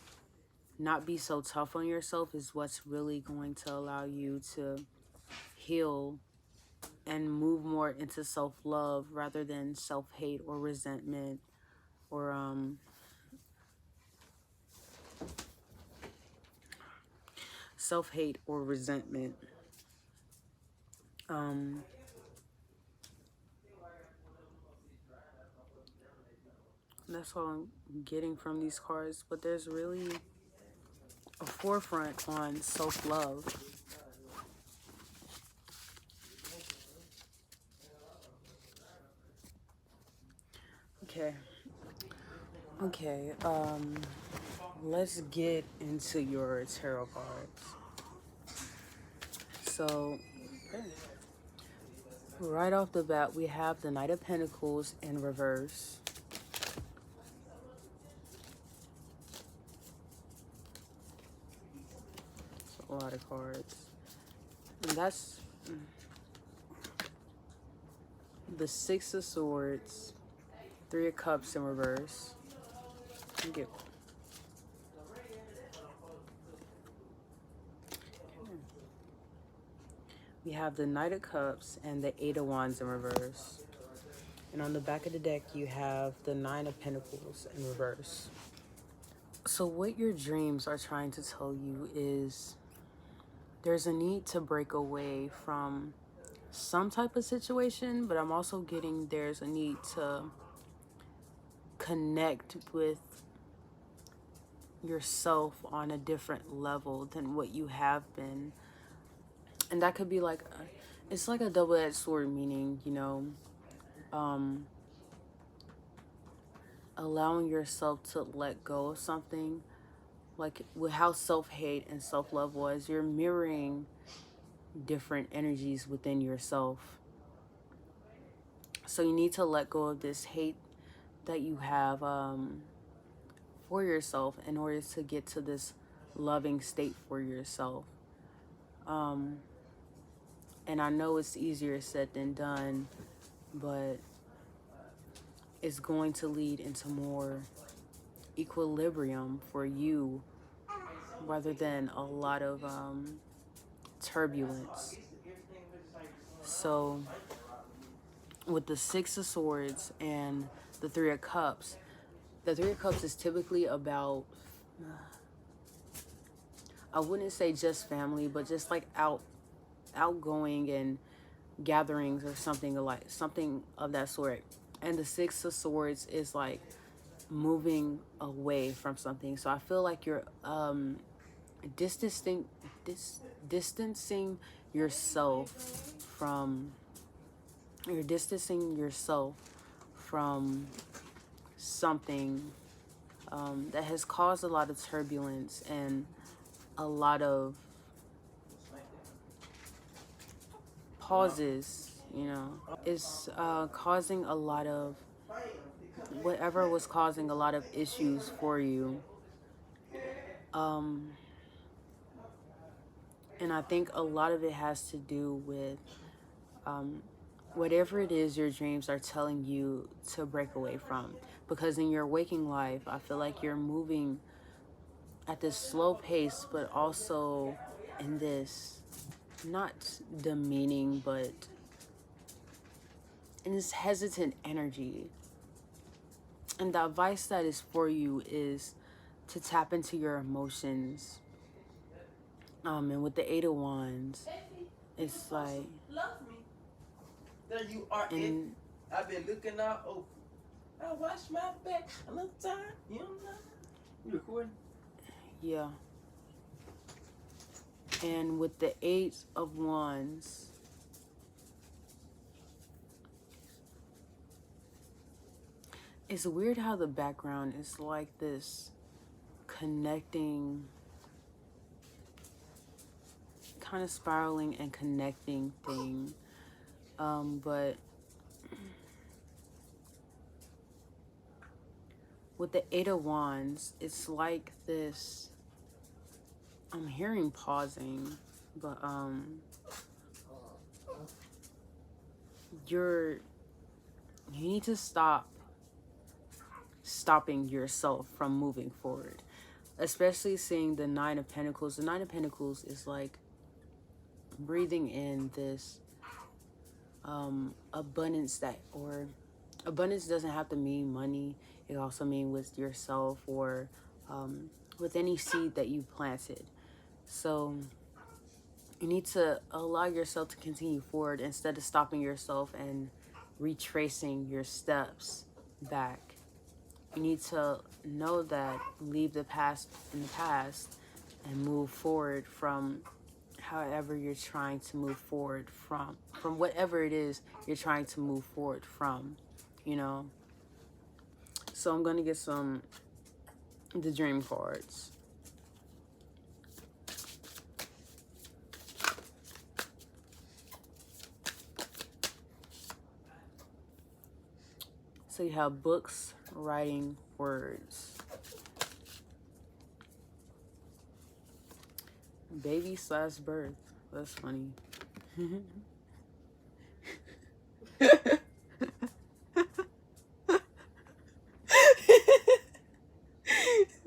[SPEAKER 1] not be so tough on yourself is what's really going to allow you to heal and move more into self-love rather than self-hate or resentment, or self-hate or resentment. Um, that's all I'm getting from these cards, but there's really a forefront on self-love. Okay. Okay. Let's get into your tarot cards. So, okay. Right off the bat, we have the Knight of Pentacles in reverse. A lot of cards. And that's the Six of Swords, Three of Cups in reverse. We have the Knight of Cups and the Eight of Wands in reverse. And on the back of the deck, you have the Nine of Pentacles in reverse. So what your dreams are trying to tell you is there's a need to break away from some type of situation, but I'm also getting there's a need to connect with yourself on a different level than what you have been. And that could be like, it's like a double-edged sword, meaning, you know, allowing yourself to let go of something. Like with how self-hate and self-love was, you're mirroring different energies within yourself. So you need to let go of this hate that you have for yourself in order to get to this loving state for yourself. And I know it's easier said than done, but it's going to lead into more equilibrium for you rather than a lot of turbulence. So with the Six of Swords and the Three of Cups, the Three of Cups is typically about, I wouldn't say just family, but just like outgoing and gatherings or something of that sort. And the Six of Swords is like moving away from something. So I feel like you're distancing yourself from you're distancing yourself from something that has caused a lot of turbulence and a lot of causes, you know, it's causing a lot of, whatever was causing a lot of issues for you. Um, and I think a lot of it has to do with um, whatever it is your dreams are telling you to break away from. Because in your waking life, I feel like you're moving at this slow pace, but also in this not demeaning, but in this hesitant energy. And the advice that is for you is to tap into your emotions. And with the Eight of Wands, it's like,
[SPEAKER 2] there you are. And I've been looking out open. I wash my back another time. You know? You recording?
[SPEAKER 1] yeah. And with the Eight of Wands, it's weird how the background is like this connecting, kind of spiraling and connecting thing. But with the Eight of Wands, it's like this, I'm hearing pausing, but you need to stop stopping yourself from moving forward, especially seeing the Nine of Pentacles. The Nine of Pentacles is like breathing in this abundance, that, or abundance doesn't have to mean money. It also mean with yourself, or with any seed that you planted. So you need to allow yourself to continue forward instead of stopping yourself and retracing your steps back. You need to know that, leave the past in the past and move forward from however you're trying to move forward from whatever it is you're trying to move forward from, you know. So I'm going to get the dream cards. So you have books, writing, words. Baby/birth. That's funny.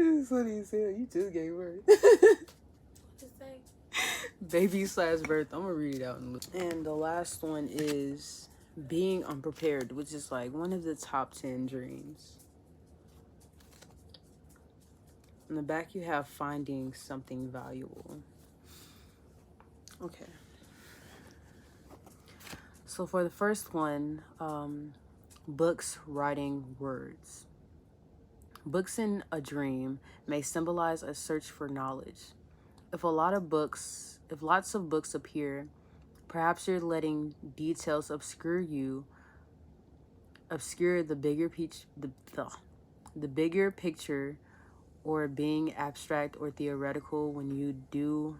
[SPEAKER 1] It's funny as hell. You just gave birth. Baby/birth. I'm gonna read it out. And the last one is being unprepared, which is like one of the top 10 dreams. In the back, you have finding something valuable. Okay. So for the first one, books, writing, words. Books in a dream may symbolize a search for knowledge. If lots of books appear, perhaps you're letting details obscure the bigger picture, or being abstract or theoretical when you do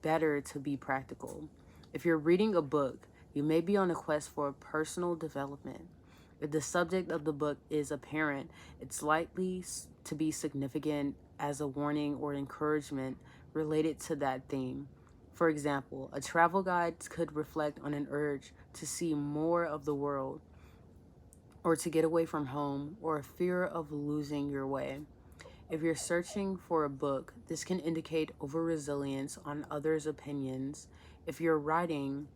[SPEAKER 1] better to be practical. If you're reading a book, you may be on a quest for personal development. If the subject of the book is apparent, it's likely to be significant as a warning or encouragement related to that theme. For example, a travel guide could reflect on an urge to see more of the world, or to get away from home, or a fear of losing your way. If you're searching for a book, this can indicate over-resilience on others' opinions. If your writing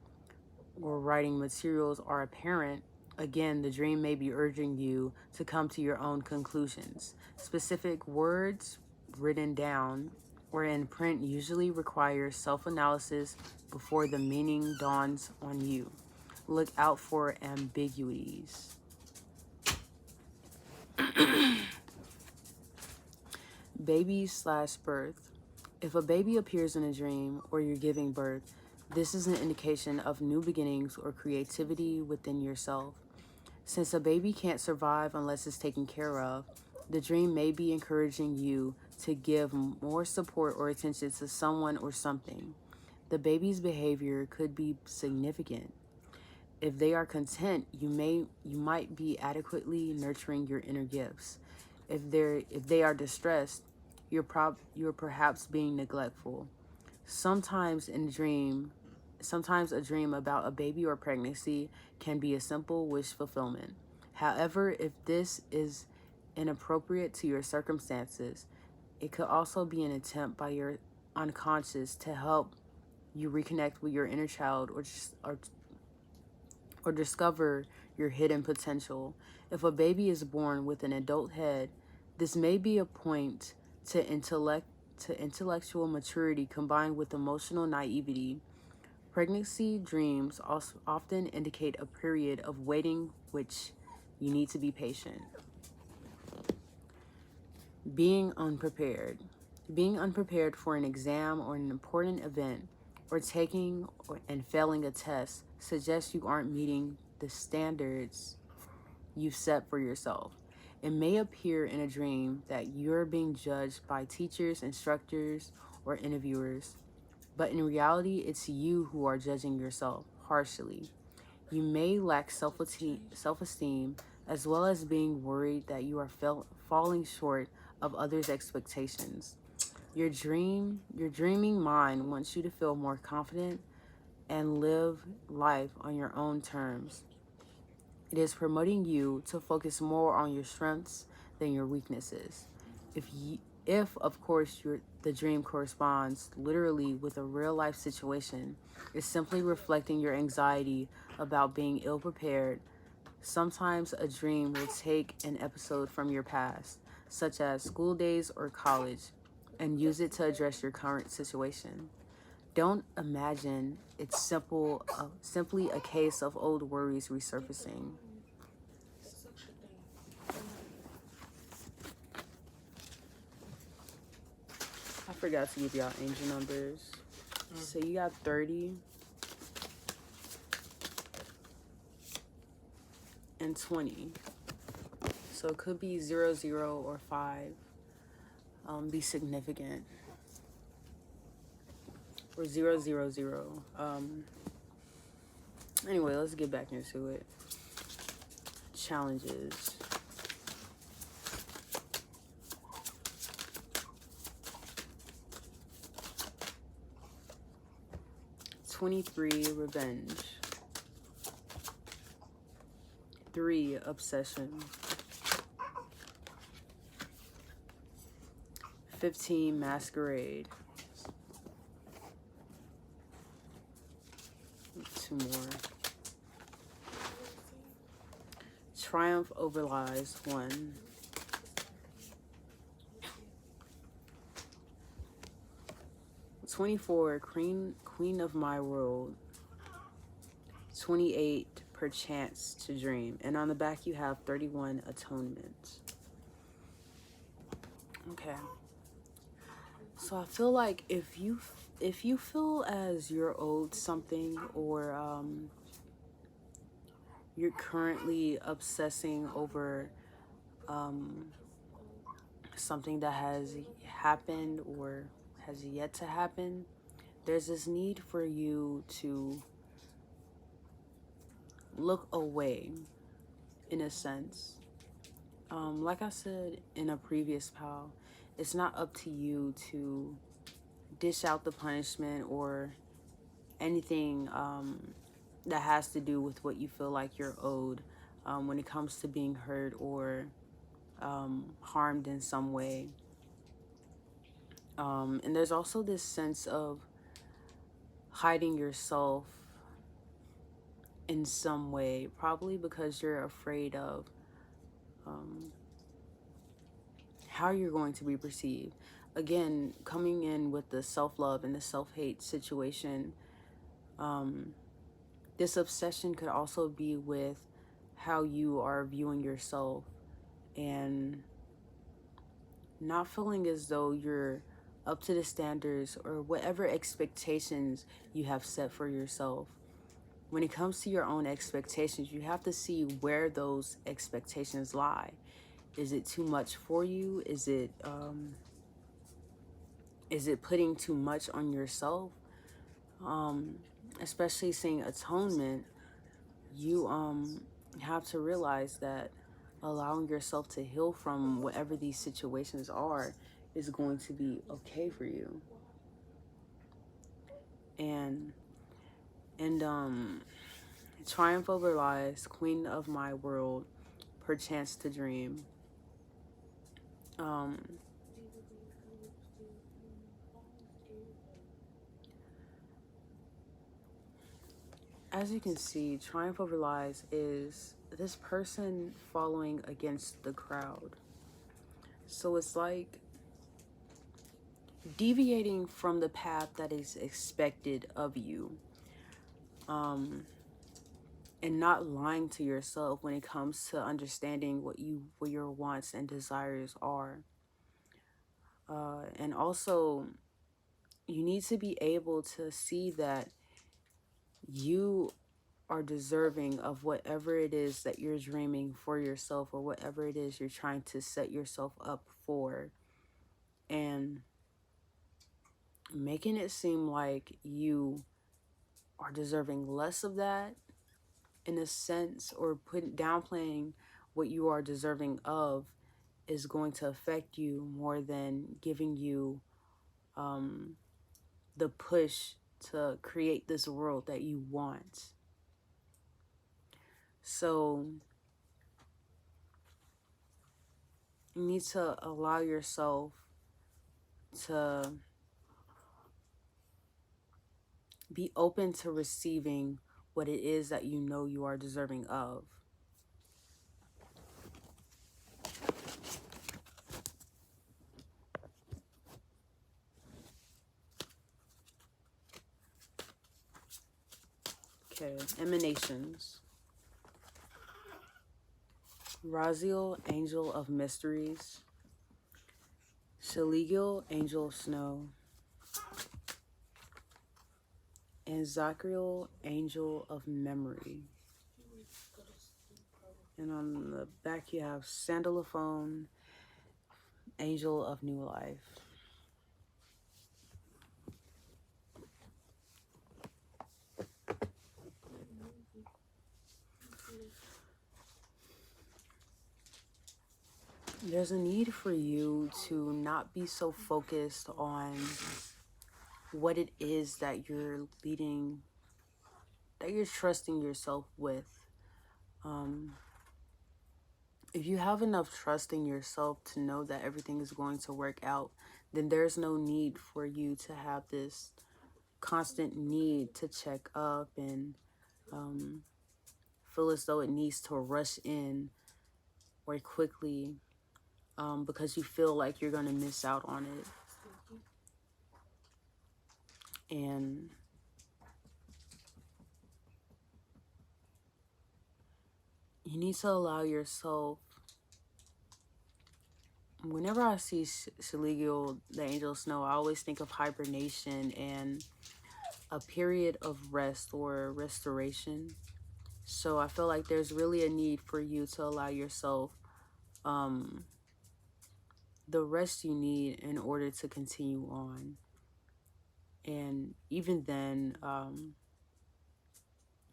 [SPEAKER 1] or writing materials are apparent, again, the dream may be urging you to come to your own conclusions. Specific words written down or in print usually require self-analysis before the meaning dawns on you. Look out for ambiguities. Baby/birth. If a baby appears in a dream or you're giving birth, this is an indication of new beginnings or creativity within yourself. Since a baby can't survive unless it's taken care of, the dream may be encouraging you to give more support or attention to someone or something. The baby's behavior could be significant. If they are content, you might be adequately nurturing your inner gifts. If they are distressed, you're perhaps being neglectful. Sometimes sometimes a dream about a baby or pregnancy can be a simple wish fulfillment. However, if this is inappropriate to your circumstances, it could also be an attempt by your unconscious to help you reconnect with your inner child or discover your hidden potential. If a baby is born with an adult head, this may be a point to intellectual maturity combined with emotional naivety. Pregnancy dreams also often indicate a period of waiting, which you need to be patient. Being unprepared. Being unprepared for an exam or an important event, or taking and failing a test suggests you aren't meeting the standards you've set for yourself. It may appear in a dream that you're being judged by teachers, instructors, or interviewers, but in reality, it's you who are judging yourself harshly. You may lack self-esteem, as well as being worried that you are falling short of others' expectations. Your dreaming mind wants you to feel more confident and live life on your own terms. It is promoting you to focus more on your strengths than your weaknesses. If of course the dream corresponds literally with a real life situation, it's simply reflecting your anxiety about being ill prepared. Sometimes a dream will take an episode from your past, such as school days or college, and use it to address your current situation. Don't imagine it's simply a case of old worries resurfacing. I forgot to give y'all angel numbers. So you got 30 and 20. So it could be 0, 0, or 5. Be significant. Or 0, 0, 0. Anyway, let's get back into it. Challenges. "23, revenge. 3, obsession. 15, masquerade. 2 more. Triumph over lies. 1. 24, queen of my world. 28, perchance to dream. And on the back you have 31, atonement. Okay. So I feel like if you feel as you're owed something, or you're currently obsessing over something that has happened or has yet to happen, there's this need for you to look away, in a sense. Like I said in a previous pal, it's not up to you to dish out the punishment or anything that has to do with what you feel like you're owed when it comes to being hurt or harmed in some way. And there's also this sense of hiding yourself in some way, probably because you're afraid of how you're going to be perceived. Again, coming in with the self-love and the self-hate situation, this obsession could also be with how you are viewing yourself and not feeling as though you're up to the standards or whatever expectations you have set for yourself. When it comes to your own expectations, you have to see where those expectations lie. Is it too much for you? Is it putting too much on yourself? especially seeing atonement, you have to realize that allowing yourself to heal from whatever these situations are is going to be okay for you. And triumph over lies, queen of my world, perchance to dream. um as you can see, triumph over lies is this person following against the crowd. So it's like deviating from the path that is expected of you, and not lying to yourself when it comes to understanding what your wants and desires are. And also, you need to be able to see that you are deserving of whatever it is that you're dreaming for yourself, or whatever it is you're trying to set yourself up for, and making it seem like you are deserving less of that, in a sense, or downplaying what you are deserving of, is going to affect you more than giving you the push to create this world that you want. So you need to allow yourself to be open to receiving what it is that you know you are deserving of. Okay, emanations. Raziel, angel of mysteries. Shaligiel, angel of snow. And Zachriel, angel of memory. And on the back you have Sandalophone, angel of new life. There's a need for you to not be so focused on what it is that you're leading, that you're trusting yourself with. If you have enough trust in yourself to know that everything is going to work out, then there's no need for you to have this constant need to check up and feel as though it needs to rush in or quickly, because you feel like you're going to miss out on it. And you need to allow yourself. Whenever I see Shaligiel, the angel of snow, I always think of hibernation and a period of rest or restoration. So I feel like there's really a need for you to allow yourself the rest you need in order to continue on. And even then,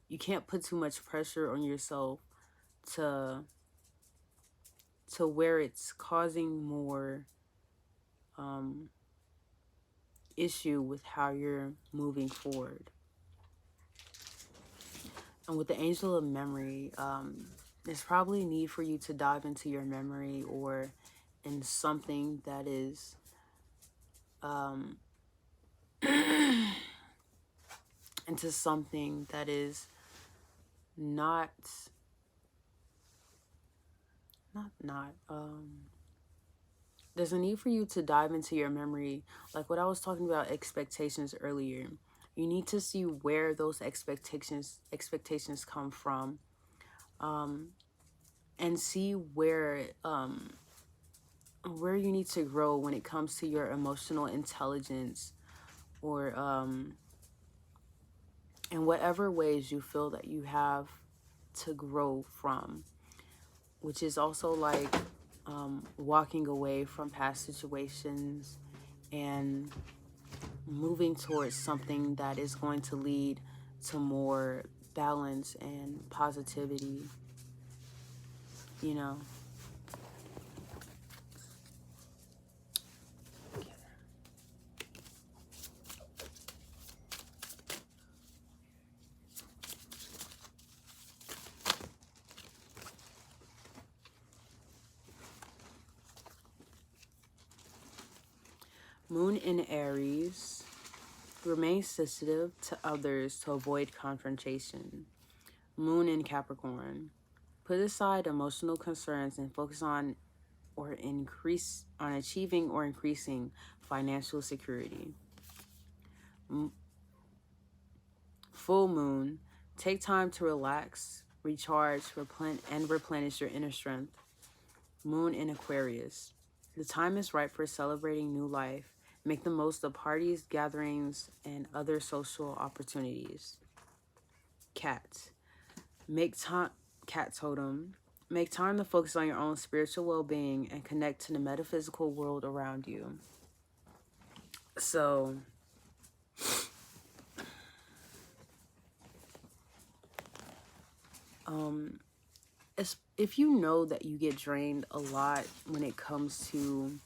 [SPEAKER 1] you can't put too much pressure on yourself to where it's causing more issue with how you're moving forward. And with the angel of memory, there's probably a need for you to dive into your memory, or in something that is into something that is not there's a need for you to dive into your memory, like what I was talking about expectations earlier. You need to see where those expectations come from, and see where you need to grow when it comes to your emotional intelligence, or in whatever ways you feel that you have to grow from, which is also like walking away from past situations and moving towards something that is going to lead to more balance and positivity, you know. Moon in Aries. Remain sensitive to others to avoid confrontation. Moon in Capricorn. Put aside emotional concerns and focus on achieving or increasing financial security. Full moon. Take time to relax, recharge, and replenish your inner strength. Moon in Aquarius. The time is right for celebrating new life. Make the most of parties, gatherings, and other social opportunities. Cat. Make time, cat totem. Make time to focus on your own spiritual well-being and connect to the metaphysical world around you. So, if you know that you get drained a lot when it comes to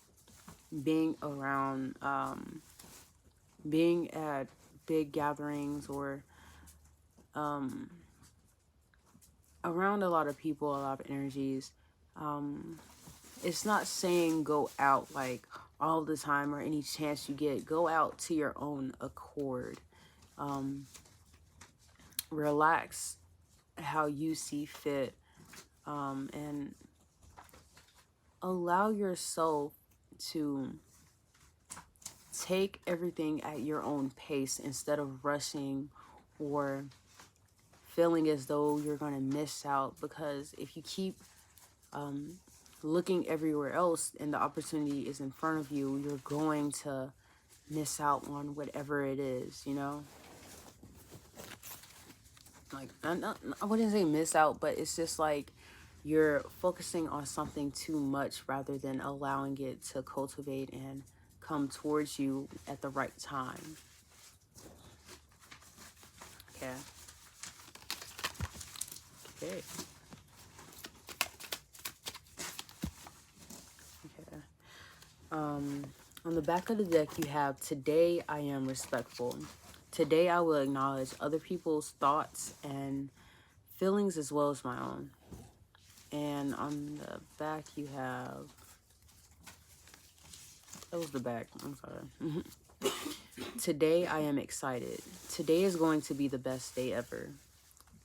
[SPEAKER 1] being around, being at big gatherings or around a lot of people, a lot of energies, it's not saying go out like all the time or any chance you get. Go out to your own accord. Relax how you see fit, and allow yourself to take everything at your own pace instead of rushing or feeling as though you're going to miss out. Because if you keep looking everywhere else and the opportunity is in front of you, you're going to miss out on whatever it is, you know? Like, I wouldn't say miss out, but it's just like you're focusing on something too much rather than allowing it to cultivate and come towards you at the right time. Okay. Okay. Okay. On the back of the deck, you have, today I am respectful. Today I will acknowledge other people's thoughts and feelings as well as my own. And on the back, you have, that was the back, I'm sorry. Today I am excited. Today is going to be the best day ever.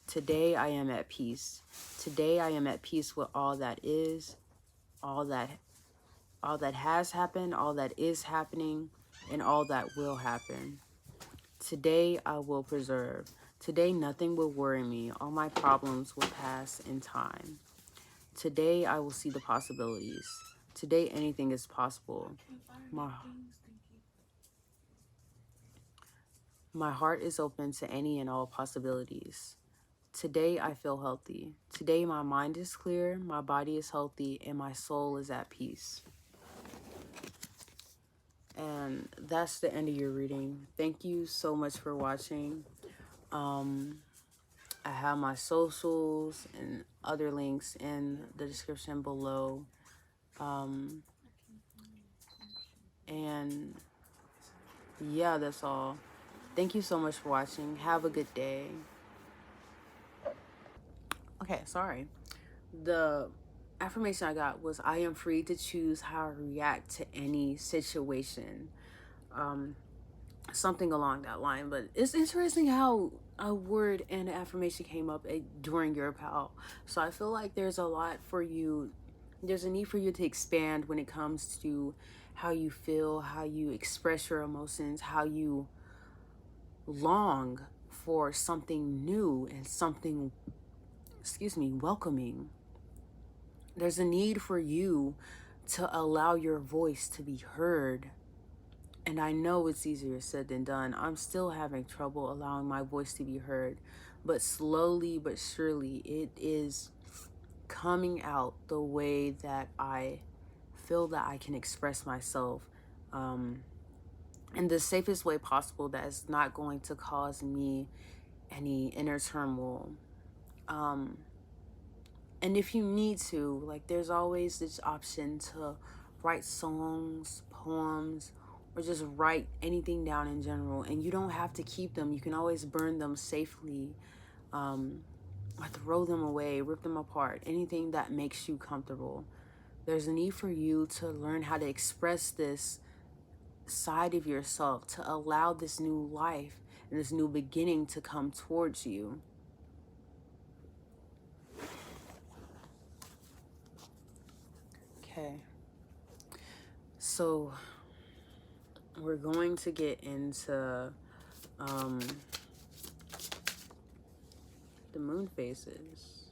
[SPEAKER 1] Today I am at peace. Today I am at peace with all that is, all that has happened, all that is happening, and all that will happen. Today I will preserve. Today nothing will worry me. All my problems will pass in time. Today I will see the possibilities. Today anything is possible. My heart is open to any and all possibilities. Today I feel healthy. Today my mind is clear, my body is healthy, and my soul is at peace. And that's the end of your reading. Thank you so much for watching. I have my socials and other links in the description below. And yeah, that's all. Thank you so much for watching. Have a good day. Okay, sorry. The affirmation I got was, I am free to choose how I react to any situation. Something along that line. But it's interesting how a word and an affirmation came up during your pal. So I feel like there's a lot for you. There's a need for you to expand when it comes to how you feel, how you express your emotions, how you long for something new and something, welcoming. There's a need for you to allow your voice to be heard. And I know it's easier said than done. I'm still having trouble allowing my voice to be heard. But slowly but surely, it is coming out the way that I feel that I can express myself in the safest way possible that is not going to cause me any inner turmoil. And if you need to, like, there's always this option to write songs, poems, or just write anything down in general. And you don't have to keep them. You can always burn them safely, or throw them away, rip them apart, anything that makes you comfortable. There's a need for you to learn how to express this side of yourself, to allow this new life and this new beginning to come towards you. Okay. So we're going to get into the moon phases.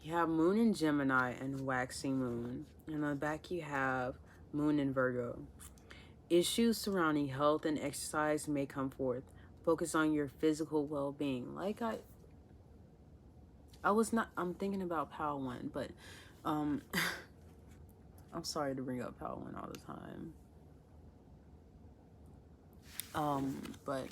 [SPEAKER 1] You have moon in Gemini and waxing moon. And on the back you have moon in Virgo. Issues surrounding health and exercise may come forth. Focus on your physical well-being. Like I'm thinking about Pal 1, but I'm sorry to bring up Pal 1 all the time. But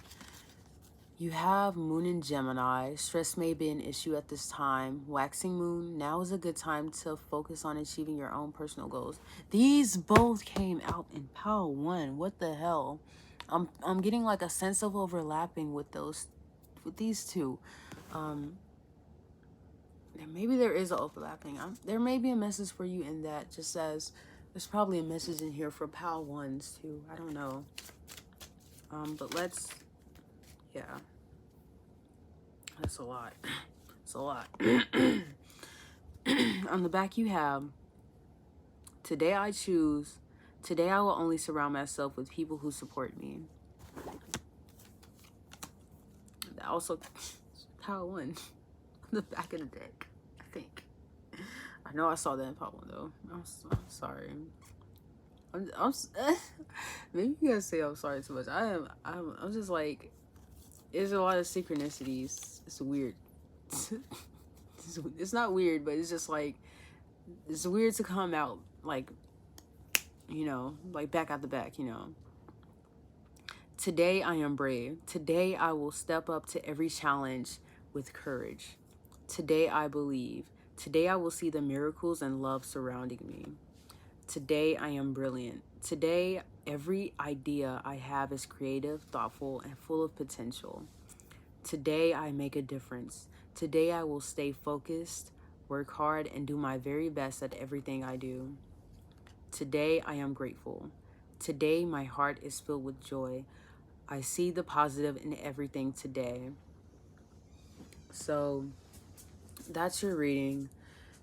[SPEAKER 1] you have moon in Gemini. Stress may be an issue at this time. Waxing moon, now is a good time to focus on achieving your own personal goals. These both came out in Pal 1. What the hell? I'm getting like a sense of overlapping with these two. Maybe there is an overlapping. There may be a message for you in that, just as there's probably a message in here for Pal 1s too. I don't know. But yeah. That's a lot. It's a lot. On the back you have, today I will only surround myself with people who support me. Also, Pal 1 on the back of the deck, I think. I know I saw that in Pal 1 though. I'm sorry. Maybe you guys say I'm sorry too much. I'm just like, there's a lot of synchronicities. It's weird. It's not weird, but it's just like, it's weird to come out like, like back out the back, Today I am brave. Today I will step up to every challenge with courage. Today I believe. Today I will see the miracles and love surrounding me. Today I am brilliant. Today every idea I have is creative, thoughtful, and full of potential. Today I make a difference. Today I will stay focused, work hard, and do my very best at everything I do. Today I am grateful. Today my heart is filled with joy. I see the positive in everything today. So that's your reading.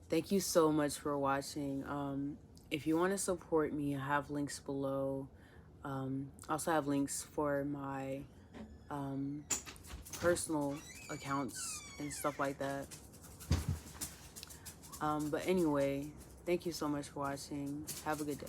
[SPEAKER 1] Thank you so much for watching. If you want to support me, I have links below. I also have links for my personal accounts and stuff like that. But anyway, thank you so much for watching. Have a good day.